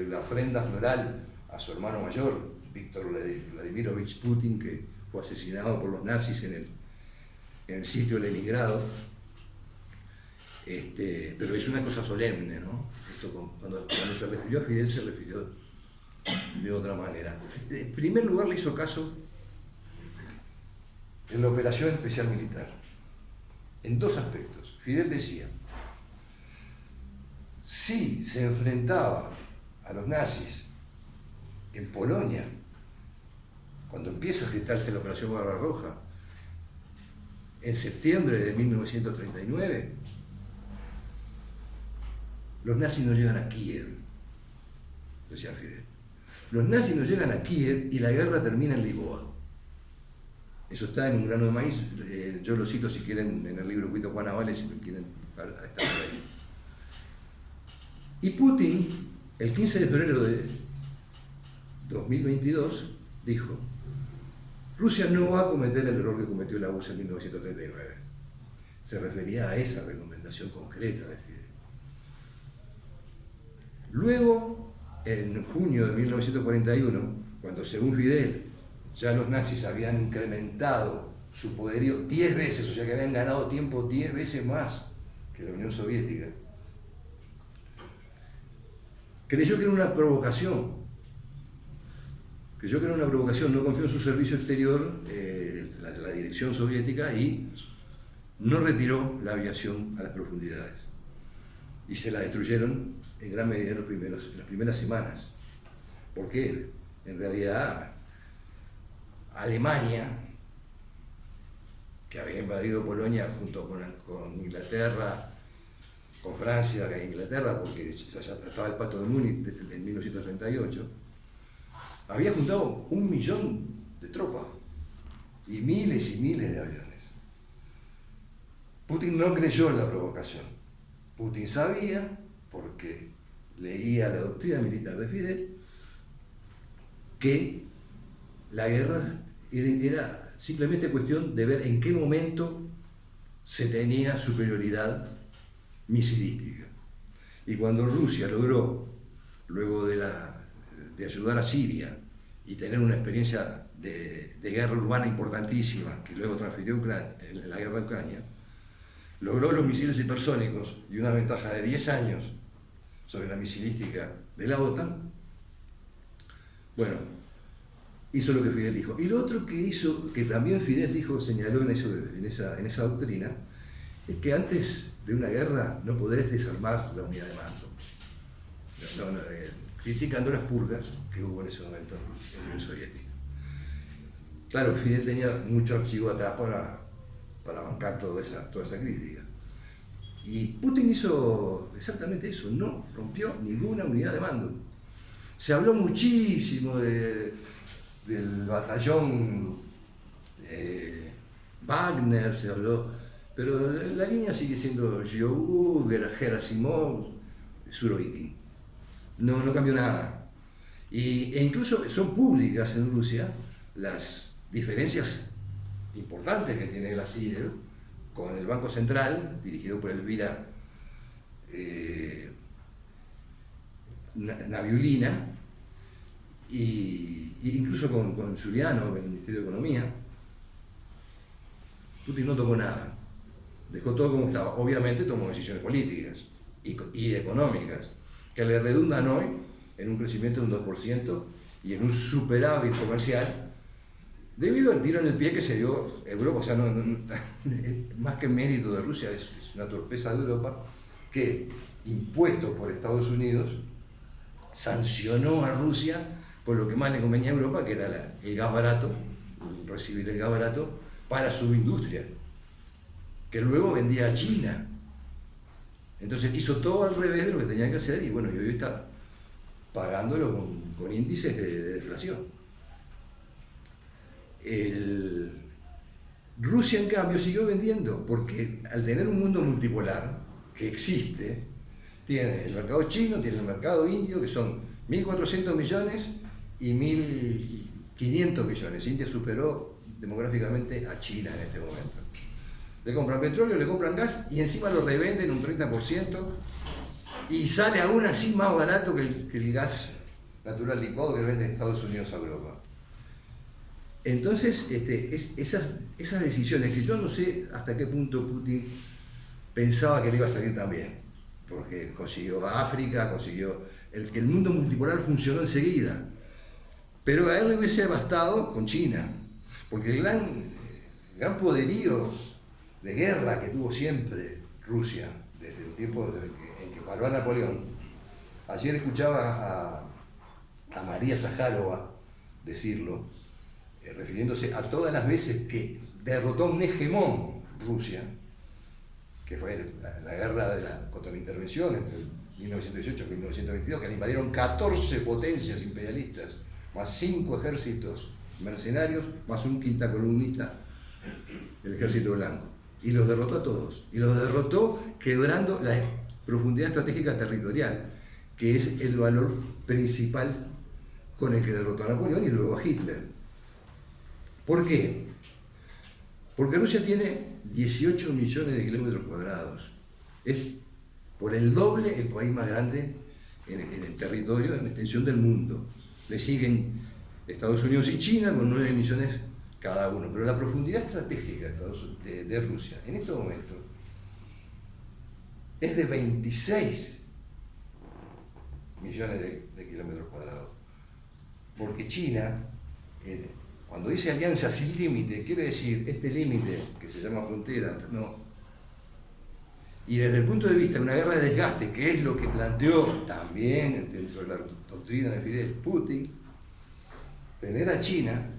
la ofrenda floral a su hermano mayor, Víctor Vladimirovich Putin, que fue asesinado por los nazis en el sitio de Leningrado. Pero es una cosa solemne, ¿no? Esto cuando se refirió a Fidel se refirió de otra manera. En primer lugar le hizo caso en la operación especial militar, en dos aspectos. Fidel decía, si se enfrentaba a los nazis en Polonia, cuando empieza a gestarse la operación Barbarroja, en septiembre de 1939, los nazis no llegan a Kiev, decía Fidel. Los nazis no llegan a Kiev y la guerra termina en Lisboa. Eso está en Un grano de maíz, yo lo cito si quieren en el libro Cuito Canavale, si me quieren estar por ahí. Y Putin, el 15 de febrero de 2022, dijo, Rusia no va a cometer el error que cometió la URSS en 1939. Se refería a esa recomendación concreta de Fidel. Luego, en junio de 1941, cuando según Fidel ya los nazis habían incrementado su poderío 10 veces, o sea que habían ganado tiempo 10 veces más que la Unión Soviética, creyó que era una provocación. No confió en su servicio exterior, la dirección soviética, y no retiró la aviación a las profundidades. Y se la destruyeron en gran medida en las primeras semanas. Porque en realidad Alemania, que había invadido Polonia junto con Inglaterra, con Francia e Inglaterra, porque ya estaba el Pacto de Múnich en 1938, había juntado 1 millón de tropas y miles de aviones. Putin no creyó en la provocación. Putin sabía, porque leía la doctrina militar de Fidel, que la guerra era simplemente cuestión de ver en qué momento se tenía superioridad misilística. Y cuando Rusia logró, luego de ayudar a Siria y tener una experiencia de guerra urbana importantísima, que luego transfirió en la guerra de Ucrania, logró los misiles hipersónicos y una ventaja de 10 años sobre la misilística de la OTAN. Bueno, hizo lo que Fidel dijo. Y lo otro que hizo, que también Fidel dijo, señaló en esa doctrina, es que antes de una guerra no podés desarmar la unidad de mando. Criticando las purgas que hubo en ese momento en la Unión Soviética. Claro, Fidel tenía mucho archivo atrás para bancar toda esa crítica. Y Putin hizo exactamente eso, no rompió ninguna unidad de mando. Se habló muchísimo del batallón Wagner, se habló, pero la línea sigue siendo Shoigu, Gerasimov, Surovikin. No cambió nada. E incluso son públicas en Rusia las diferencias importantes que tiene la CIDE con el Banco Central, dirigido por Elvira Nabiulina, y incluso con Giuliano, en el Ministerio de Economía. Putin no tocó nada, dejó todo como estaba. Obviamente tomó decisiones políticas y económicas, que le redundan hoy en un crecimiento de un 2% y en un superávit comercial, debido al tiro en el pie que se dio Europa. O sea, más que mérito de Rusia, es una torpeza de Europa que, impuesto por Estados Unidos, sancionó a Rusia por lo que más le convenía a Europa, que era el gas barato, recibir el gas barato para su industria, que luego vendía a China. Entonces hizo todo al revés de lo que tenía que hacer, y bueno, y hoy está pagándolo con índices de deflación. Rusia, en cambio, siguió vendiendo, porque al tener un mundo multipolar que existe, tiene el mercado chino, tiene el mercado indio, que son 1.400 millones y 1.500 millones. India superó demográficamente a China en este momento. Le compran petróleo, le compran gas y encima lo revenden un 30% y sale aún así más barato que el gas natural licuado que vende Estados Unidos a Europa. Entonces, esas decisiones, que yo no sé hasta qué punto Putin pensaba que le iba a salir tan bien, porque consiguió África, consiguió que el mundo multipolar funcionó enseguida, pero a él le hubiese bastado con China, porque el gran poderío de guerra que tuvo siempre Rusia, desde el tiempo en que paró a Napoleón. Ayer escuchaba a María Zaharova decirlo, refiriéndose a todas las veces que derrotó a un hegemón Rusia, que fue la guerra contra la intervención entre 1918 y 1922, que le invadieron 14 potencias imperialistas, más 5 ejércitos mercenarios, más un quinta columnista, el ejército blanco. Y los derrotó a todos. Y los derrotó quebrando la profundidad estratégica territorial, que es el valor principal con el que derrotó a Napoleón y luego a Hitler. ¿Por qué? Porque Rusia tiene 18 millones de kilómetros cuadrados. Es por el doble el país más grande en el territorio, en extensión del mundo. Le siguen Estados Unidos y China con 9 millones cada uno. Pero la profundidad estratégica de Rusia en este momento es de 26 millones de kilómetros cuadrados. Porque China, cuando dice alianza sin límite, quiere decir este límite que se llama frontera, no. Y desde el punto de vista de una guerra de desgaste, que es lo que planteó también dentro de la doctrina de Fidel Putin, tener a China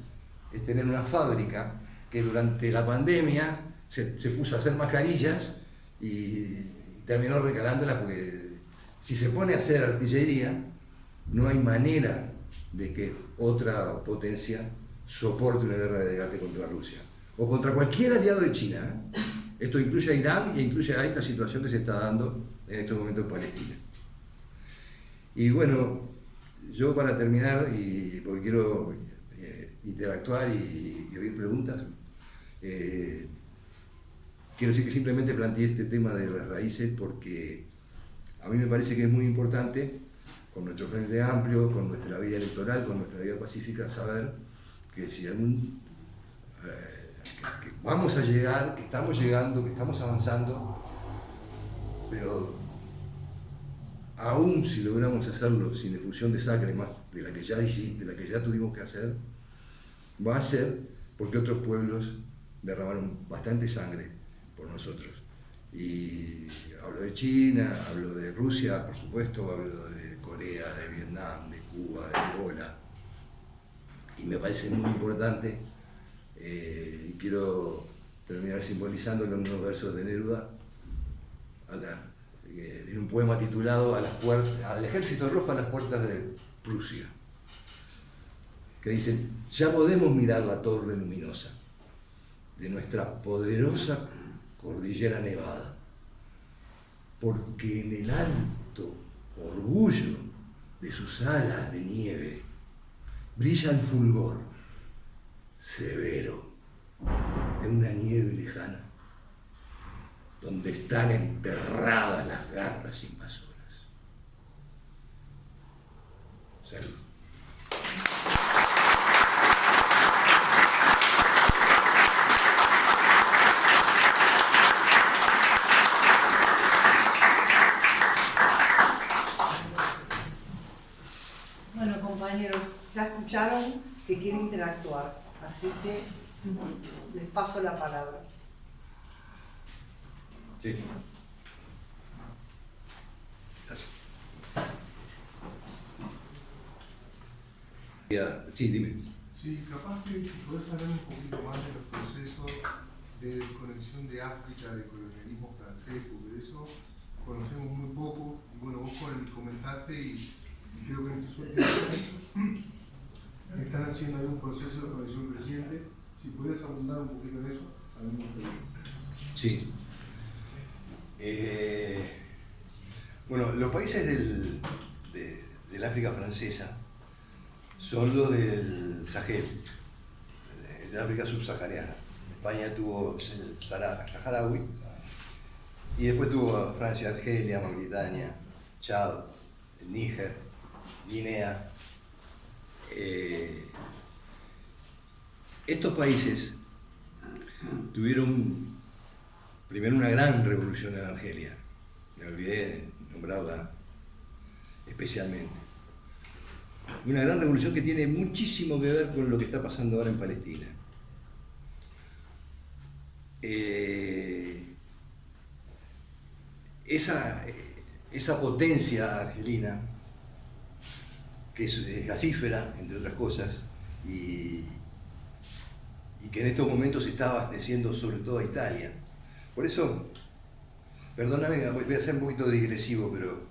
es tener una fábrica que durante la pandemia se puso a hacer mascarillas y terminó recalándolas, porque si se pone a hacer artillería, no hay manera de que otra potencia soporte una guerra de desgaste contra Rusia o contra cualquier aliado de China, ¿eh? Esto incluye a Irán e incluye a esta situación que se está dando en estos momentos en Palestina. Y bueno, yo para terminar, y porque quiero interactuar y oír preguntas, quiero decir que simplemente planteé este tema de las raíces porque a mí me parece que es muy importante, con nuestro Frente Amplio, con nuestra vía electoral, con nuestra vía pacífica, saber que si que vamos a llegar, que estamos llegando, que estamos avanzando, pero aún si logramos hacerlo sin efusión de sangre, más de la que ya hicimos, de la que ya tuvimos que hacer, va a ser porque otros pueblos derramaron bastante sangre por nosotros. Y hablo de China, hablo de Rusia, por supuesto, hablo de Corea, de Vietnam, de Cuba, de Angola. Y me parece muy importante, y quiero terminar simbolizando con unos versos de Neruda, en un poema titulado Al ejército rojo a las puertas de Prusia, que dicen: ya podemos mirar la torre luminosa de nuestra poderosa cordillera nevada, porque en el alto orgullo de sus alas de nieve brilla el fulgor severo de una nieve lejana, donde están enterradas las garras invasoras. Salud. Bueno, compañeros, ya escucharon que quiere interactuar, así que les paso la palabra. Sí. Gracias. Sí, dime. Sí, capaz que si podés hablar un poquito más de los procesos de desconexión de África del colonialismo francés, porque de eso conocemos muy poco, y bueno, vos comentaste y creo que en estos últimos años están haciendo ahí un proceso de desconexión creciente. Si podés abundar un poquito en eso, a mí me gustaría. Sí. Bueno, los países del África francesa son los del Sahel, del África subsahariana. España tuvo el saharaui y después tuvo Francia, Argelia, Mauritania, Chad, Níger, Guinea. Estos países tuvieron primero una gran revolución en Argelia, me olvidé de nombrarla especialmente. Una gran revolución que tiene muchísimo que ver con lo que está pasando ahora en Palestina. Esa potencia argelina, que es gasífera, entre otras cosas, y que en estos momentos se está abasteciendo sobre todo a Italia. Por eso, perdóname, voy a ser un poquito digresivo, pero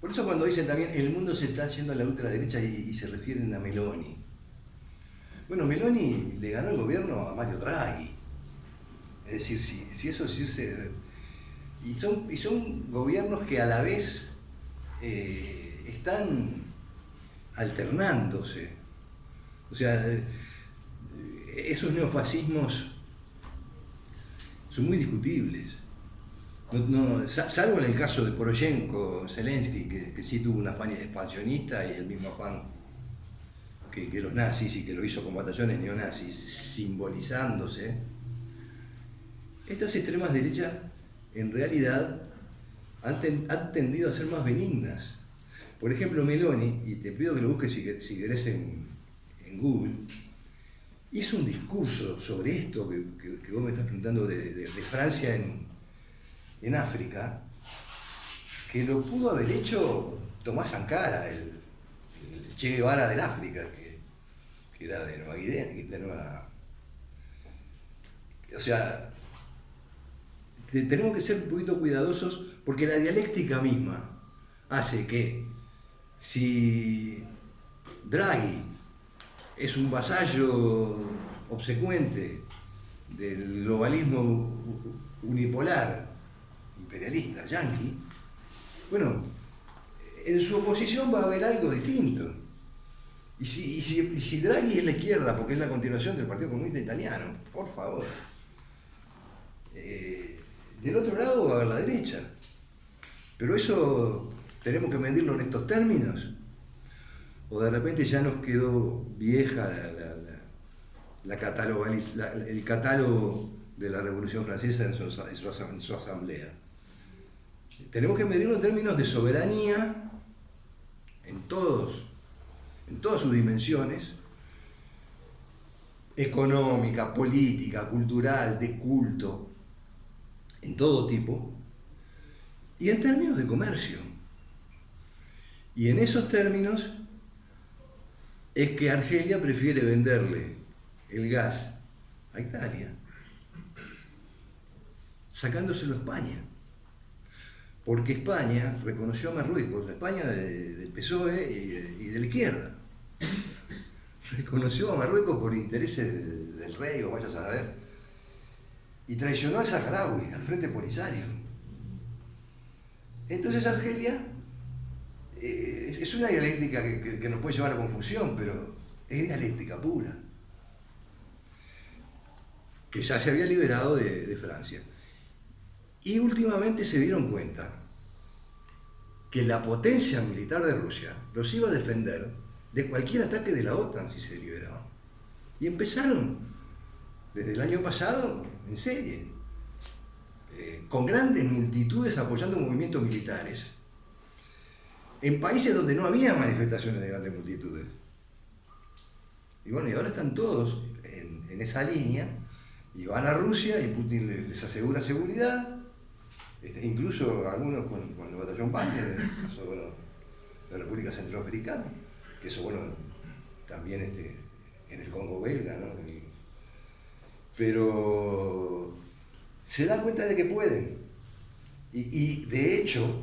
por eso cuando dicen también el mundo se está yendo a la ultraderecha y se refieren a Meloni. Bueno, Meloni le ganó el gobierno a Mario Draghi. Es decir, si eso sí se... Y son gobiernos que a la vez están alternándose. O sea, esos neofascismos son muy discutibles. Salvo en el caso de Poroshenko, Zelensky, que sí tuvo un afán expansionista y el mismo afán que los nazis, y que lo hizo con batallones neonazis, simbolizándose. Estas extremas derechas en realidad han tendido a ser más benignas. Por ejemplo, Meloni, y te pido que lo busques si querés en Google, hizo un discurso sobre esto que vos me estás preguntando de Francia en África, que lo pudo haber hecho Tomás Sankara, el Che Guevara del África, que era de Nueva Guinea, o sea, tenemos que ser un poquito cuidadosos porque la dialéctica misma hace que si Draghi es un vasallo obsecuente del globalismo unipolar, imperialista, yanqui, bueno, en su oposición va a haber algo distinto. Y si Draghi es la izquierda, porque es la continuación del Partido Comunista Italiano, por favor, del otro lado va a haber la derecha. Pero eso tenemos que medirlo en estos términos, o de repente ya nos quedó vieja el catálogo de la Revolución Francesa en su asamblea. Tenemos que medirlo en términos de soberanía en todas sus dimensiones, económica, política, cultural, de culto, en todo tipo, y en términos de comercio. Y en esos términos es que Argelia prefiere venderle el gas a Italia, sacándoselo a España. Porque España reconoció a Marruecos, la España del PSOE y de la izquierda. Reconoció a Marruecos por intereses del rey, o vaya a saber, y traicionó al Saharaui, al Frente Polisario. Entonces Argelia es una dialéctica que nos puede llevar a confusión, pero es dialéctica pura, que ya se había liberado de Francia. Y últimamente se dieron cuenta que la potencia militar de Rusia los iba a defender de cualquier ataque de la OTAN si se liberaban. Y empezaron desde el año pasado en serie, con grandes multitudes apoyando movimientos militares, en países donde no había manifestaciones de grandes multitudes. Y bueno, y ahora están todos en esa línea, y van a Rusia y Putin les asegura seguridad. Incluso algunos con el batallón Wagner, caso, bueno, de la República Centroafricana, que eso, bueno, también en el Congo belga, ¿no? Pero se dan cuenta de que pueden. Y de hecho,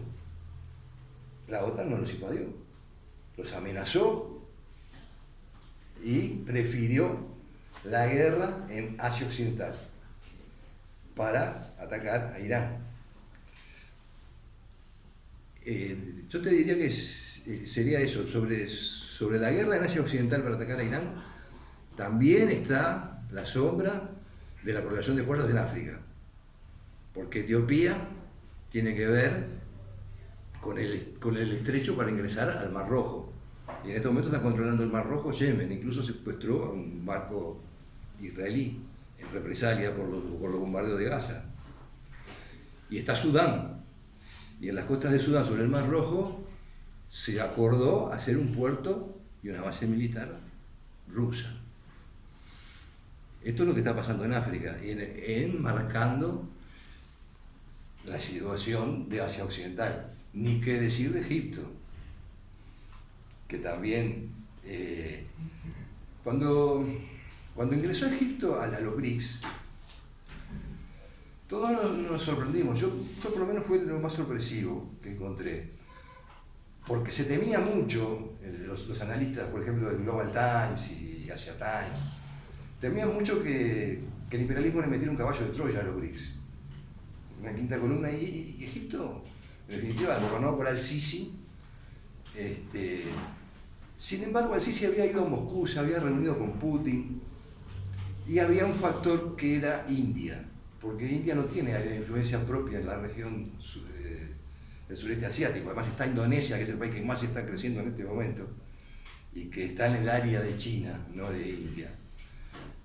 la OTAN no los invadió, los amenazó y prefirió la guerra en Asia Occidental para atacar a Irán. Yo te diría que sería eso, sobre la guerra en Asia Occidental para atacar a Irán, también está la sombra de la correlación de fuerzas en África, porque Etiopía tiene que ver con el estrecho para ingresar al Mar Rojo, y en este momento está controlando el Mar Rojo Yemen, incluso secuestró a un barco israelí en represalia por los bombardeos de Gaza. Y está Sudán. Y en las costas de Sudán, sobre el Mar Rojo, se acordó hacer un puerto y una base militar rusa. Esto es lo que está pasando en África, enmarcando la situación de Asia Occidental. Ni qué decir de Egipto, que también, cuando ingresó Egipto a los BRICS, todos nos sorprendimos. Yo por lo menos fue lo más sorpresivo que encontré, porque se temía mucho, los analistas, por ejemplo, del Global Times y Asia Times, temían mucho que el imperialismo le metiera un caballo de Troya a los BRICS, una quinta columna, y Egipto, en definitiva, gobernado por Al-Sisi. Sin embargo, Al-Sisi había ido a Moscú, se había reunido con Putin, y había un factor que era India, porque India no tiene área de influencia propia en la región del sureste asiático. Además está Indonesia, que es el país que más está creciendo en este momento, y que está en el área de China, no de India.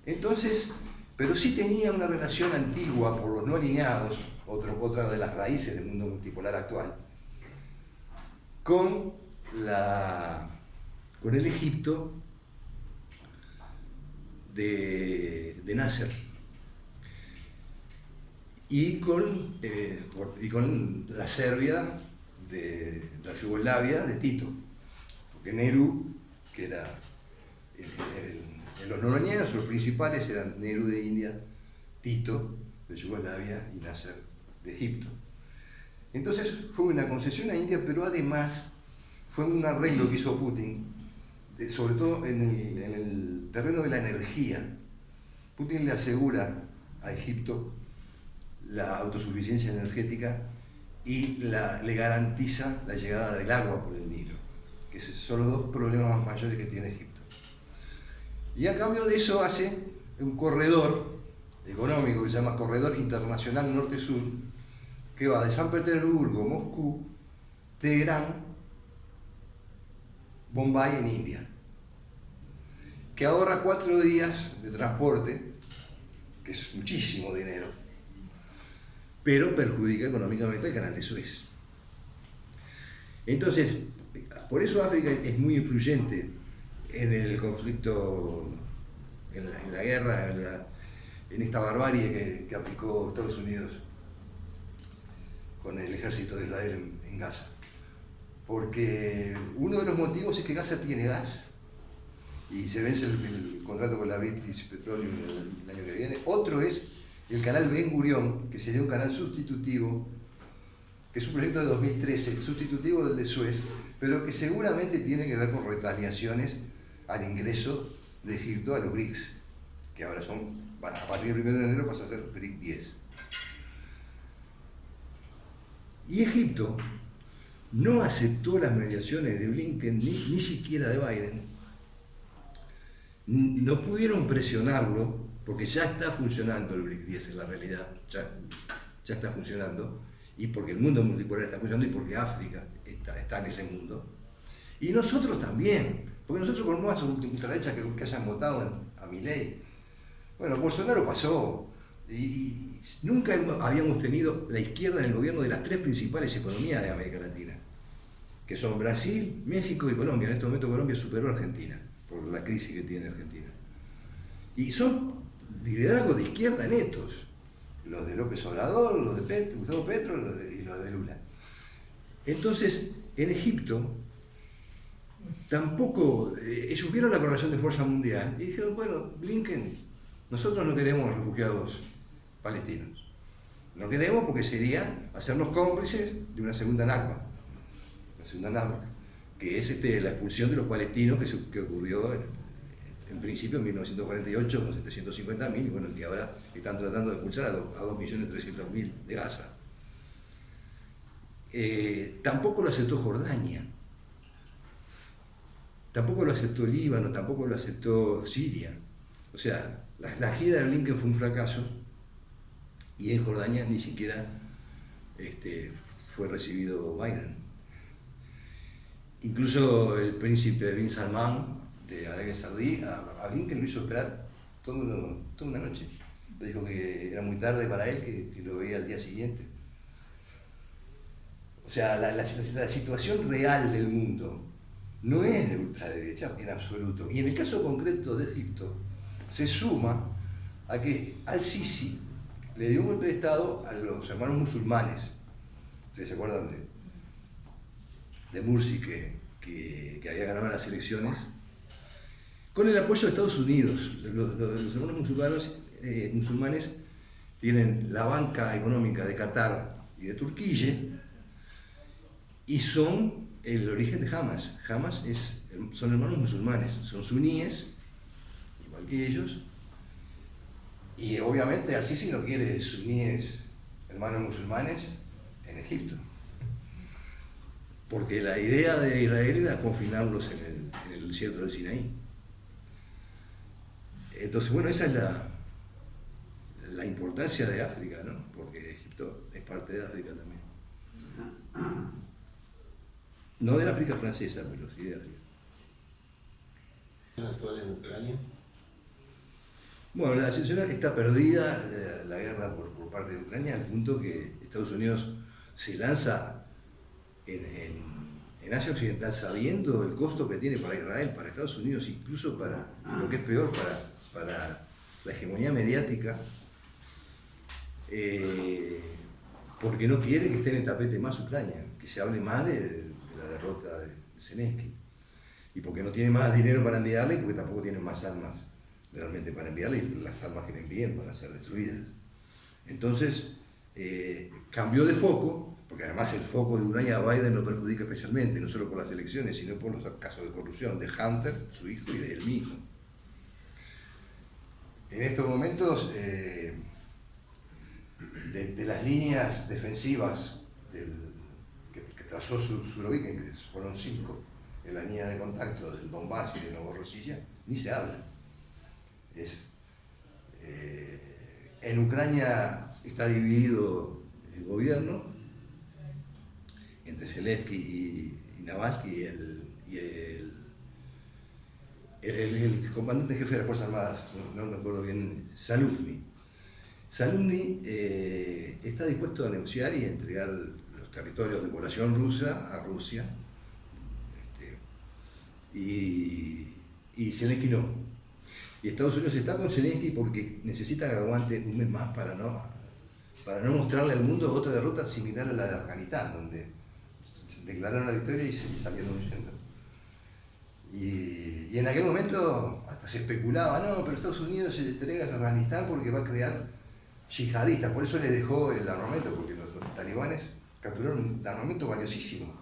Entonces, pero sí tenía una relación antigua por los no alineados, otra de las raíces del mundo multipolar actual, con con el Egipto de Nasser y con la Serbia de la Yugoslavia de Tito, porque Nehru, que era en los noroñeros, los principales eran Nehru de India, Tito de Yugoslavia y Nasser de Egipto. Entonces fue una concesión a India, pero además fue un arreglo que hizo Putin, sobre todo en el terreno de la energía. Putin le asegura a Egipto la autosuficiencia energética y le garantiza la llegada del agua por el Nilo, que son los dos problemas más mayores que tiene Egipto. Y a cambio de eso hace un corredor económico que se llama Corredor Internacional Norte-Sur, que va de San Petersburgo, Moscú, Teherán, Bombay en India, que ahorra 4 días de transporte, que es muchísimo dinero, pero perjudica económicamente el canal de Suez. Entonces, por eso África es muy influyente en el conflicto, en la guerra, en esta barbarie que aplicó Estados Unidos con el ejército de Israel en Gaza. Porque uno de los motivos es que Gaza tiene gas y se vence el contrato con la British Petroleum el año que viene. Otro es el canal Ben Gurion, que sería un canal sustitutivo, que es un proyecto de 2013, sustitutivo del de Suez, pero que seguramente tiene que ver con retaliaciones al ingreso de Egipto a los BRICS, que ahora a partir del 1 de enero pasa a ser BRIC 10. Y Egipto no aceptó las mediaciones de Blinken ni siquiera de Biden. No pudieron presionarlo porque ya está funcionando el BRIC 10 en la realidad, ya está funcionando, y porque el mundo multipolar está funcionando y porque África está en ese mundo. Y nosotros también, porque nosotros por más ultraderecha que hayan votado a Milei, bueno, Bolsonaro pasó, y nunca habíamos tenido la izquierda en el gobierno de las 3 principales economías de América Latina, que son Brasil, México y Colombia. En este momento Colombia superó a Argentina por la crisis que tiene Argentina. Y son liderazgos de izquierda netos, los de López Obrador, los de Gustavo Petro y los de Lula. Entonces, en Egipto, tampoco, ellos vieron la correlación de fuerza mundial y dijeron, bueno, Blinken, nosotros no queremos refugiados palestinos. No queremos porque sería hacernos cómplices de una segunda Nakba. Una segunda Nakba, que es la expulsión de los palestinos que ocurrió en principio en 1948 con 750.000, y bueno, y ahora están tratando de expulsar a 2.300.000 de Gaza. Tampoco lo aceptó Jordania, tampoco lo aceptó Líbano, tampoco lo aceptó Siria. O sea, la gira de Blinken fue un fracaso y en Jordania ni siquiera fue recibido Biden. Incluso el príncipe bin Salman de Arabia Saudí a Blinken lo hizo esperar toda una noche. Le dijo que era muy tarde para él, que lo veía al día siguiente. O sea, la situación real del mundo no es de ultraderecha en absoluto. Y en el caso concreto de Egipto, se suma a que al-Sisi le dio un golpe de Estado a los hermanos musulmanes. ¿Ustedes se acuerdan de Mursi que había ganado las elecciones? Con el apoyo de Estados Unidos. Los hermanos musulmanes tienen la banca económica de Qatar y de Turquía y son el origen de Hamas. Hamas son hermanos musulmanes, son suníes, igual que ellos, y obviamente al-Sisi no quiere suníes, hermanos musulmanes, en Egipto, porque la idea de Israel era confinarlos en el desierto del Sinaí. Entonces, bueno, esa es la importancia de África, ¿no? Porque Egipto es parte de África también. No de la África francesa, pero sí de África. ¿Actual en Ucrania? Bueno, la situación está perdida, la guerra por parte de Ucrania, al punto que Estados Unidos se lanza en en Asia Occidental, sabiendo el costo que tiene para Israel, para Estados Unidos, incluso para lo que es peor, para la hegemonía mediática, porque no quiere que esté en el tapete más Ucrania, que se hable más de la derrota de Zelensky, y porque no tiene más dinero para enviarle, y porque tampoco tiene más armas realmente para enviarle, y las armas que le envíen van a ser destruidas. Entonces, cambió de foco, porque además el foco de Ucrania a Biden lo perjudica especialmente, no solo por las elecciones, sino por los casos de corrupción de Hunter, su hijo, y de él mismo. En estos momentos, de las líneas defensivas que trazó Surovikin, que fueron 5, en la línea de contacto del Donbass y de Novorossiya, ni se habla. En Ucrania está dividido el gobierno entre Zelensky y Navalny y el comandante jefe de las Fuerzas Armadas, no me acuerdo bien, Zaluzny. Zaluzny está dispuesto a negociar y entregar los territorios de población rusa a Rusia, y Zelensky no. Y Estados Unidos está con Zelensky porque necesita que aguante un mes más para no mostrarle al mundo otra derrota similar a la de Afganistán, donde declararon la victoria y salieron huyendo. Y en aquel momento hasta se especulaba, no, pero Estados Unidos se entrega a Afganistán porque va a crear yihadistas, por eso le dejó el armamento, porque los talibanes capturaron un armamento valiosísimo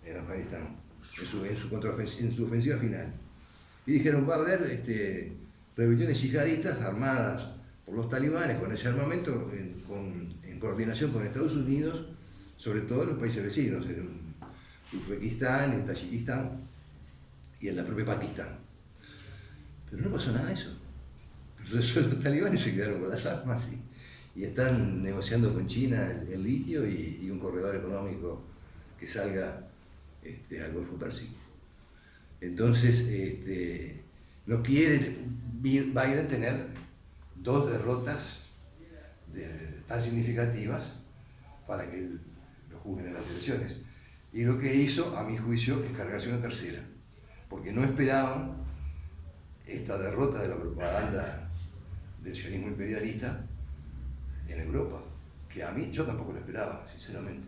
en Afganistán, en su ofensiva final. Y dijeron, va a haber rebeliones yihadistas armadas por los talibanes con ese armamento en coordinación con Estados Unidos, sobre todo en los países vecinos, en Uzbekistán, en Tayikistán y en la propia Pakistán. Pero no pasó nada de eso. Los talibanes se quedaron con las armas y están negociando con China el litio y un corredor económico que salga al Golfo Pérsico. Entonces, no quiere Biden tener 2 derrotas tan significativas para que lo juzguen en las elecciones. Y lo que hizo, a mi juicio, es cargarse una tercera, porque no esperaban esta derrota de la propaganda del sionismo imperialista en Europa, que a mí yo tampoco lo esperaba, sinceramente.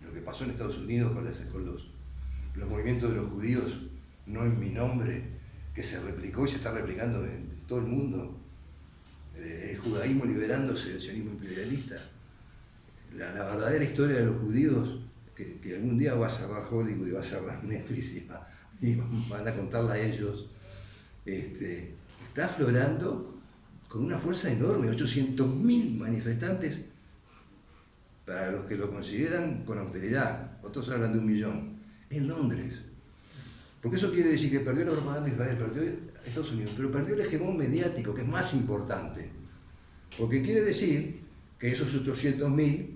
Lo que pasó en Estados Unidos con los movimientos de los judíos, no en mi nombre, que se replicó y se está replicando en todo el mundo, el judaísmo liberándose del sionismo imperialista, la verdadera historia de los judíos, que algún día va a cerrar Hollywood y va a cerrar Netflix y van a contarla a ellos, está aflorando con una fuerza enorme, 800.000 manifestantes, para los que lo consideran con austeridad, otros hablan de 1 millón, en Londres. Porque eso quiere decir que perdió la propaganda de Israel, perdió Estados Unidos, pero perdió el hegemón mediático, que es más importante. Porque quiere decir que esos 800.000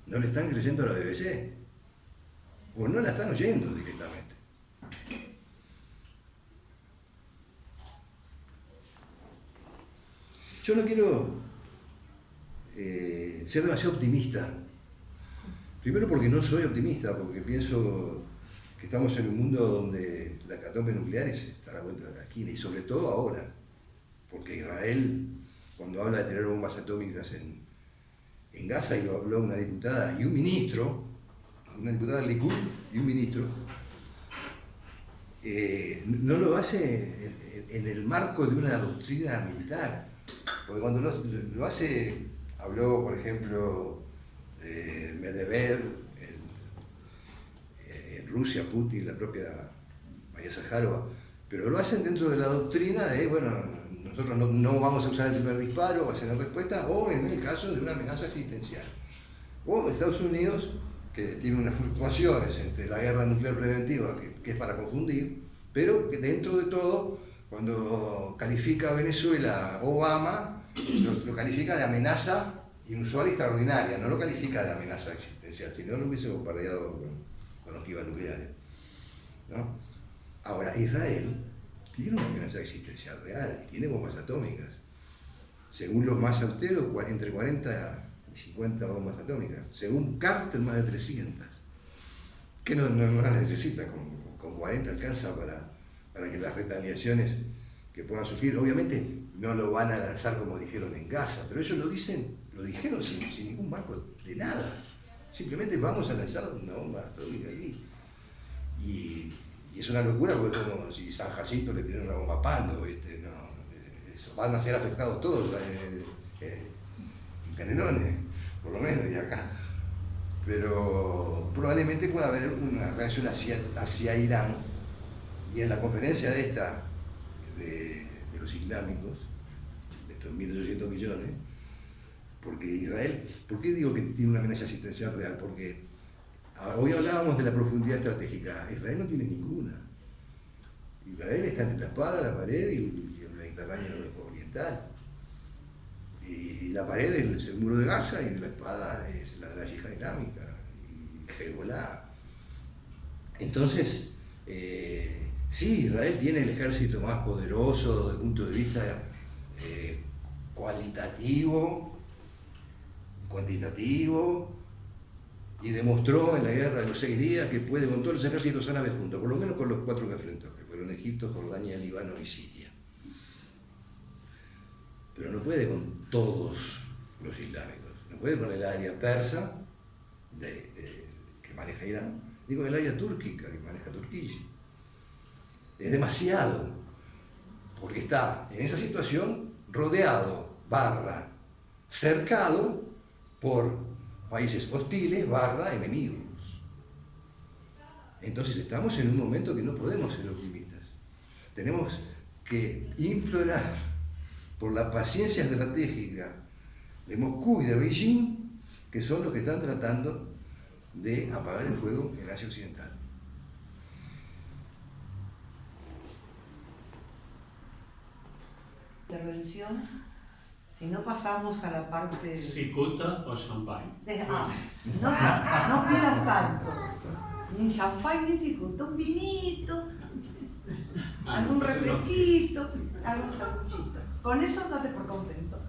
no le están creyendo a la BBC, o no la están oyendo directamente. Yo no quiero ser demasiado optimista. Primero porque no soy optimista, porque pienso que estamos en un mundo donde la hecatombe nuclear está a la vuelta de la esquina, y sobre todo ahora, porque Israel, cuando habla de tener bombas atómicas en Gaza, y lo habló una diputada y un ministro, una diputada del Likud y un ministro, no lo hace en el marco de una doctrina militar, porque cuando lo hace, habló por ejemplo de Medvedev en Rusia, Putin, la propia María Zaharova, pero lo hacen dentro de la doctrina de, bueno, nosotros no vamos a usar el primer disparo, va a ser en respuesta, o en el caso de una amenaza existencial. O Estados Unidos, que tiene unas fluctuaciones entre la guerra nuclear preventiva, que es para confundir, pero que dentro de todo, cuando califica a Venezuela Obama, lo califica de amenaza inusual y extraordinaria, no lo califica de amenaza existencial, si no lo hubiese bombardeado con ojivas nucleares, ¿no? Ahora, Israel tiene una amenaza existencial real y tiene bombas atómicas. Según los más austeros, entre 40 y 50 bombas atómicas. Según Carter, más de 300. que no la necesita, con 40 alcanza para que las retaliaciones que puedan surgir, obviamente no lo van a lanzar como dijeron en Gaza, pero ellos lo dijeron sin ningún marco de nada. Simplemente vamos a lanzar una bomba atómica aquí. Y es una locura porque es como si San Jacinto le tiene una bomba a Pando, ¿viste? No, van a ser afectados todos en Canelones, por lo menos, y acá. Pero probablemente pueda haber una reacción hacia Irán, y en la conferencia de los islámicos, de estos 1.800 millones, porque Israel, ¿por qué digo que tiene una amenaza existencial real? Porque hoy hablábamos de la profundidad estratégica. Israel no tiene ninguna. Israel está entre la espada, la pared y el Mediterráneo oriental. Y la pared es el muro de Gaza y la espada es la de la yihad islámica y Hezbollah. Entonces, sí, Israel tiene el ejército más poderoso desde el punto de vista cuantitativo, y demostró en la guerra de los 6 días que puede con todos los ejércitos árabes juntos, por lo menos con los 4 que enfrentó, que fueron Egipto, Jordania, Líbano y Siria. Pero no puede con todos los islámicos, no puede con el área persa que maneja Irán, ni con el área túrquica que maneja Turquía. Es demasiado, porque está en esa situación rodeado, cercado por países hostiles, enemigos. Entonces estamos en un momento que no podemos ser optimistas. Tenemos que implorar por la paciencia estratégica de Moscú y de Beijing, que son los que están tratando de apagar el fuego en Asia Occidental. Intervención, si no pasamos a la parte... ¿Cicuta o champagne? No pidas tanto, ni champagne ni cicuta, un vinito, algún refresquito, algún sanguchito. Con eso date por contento.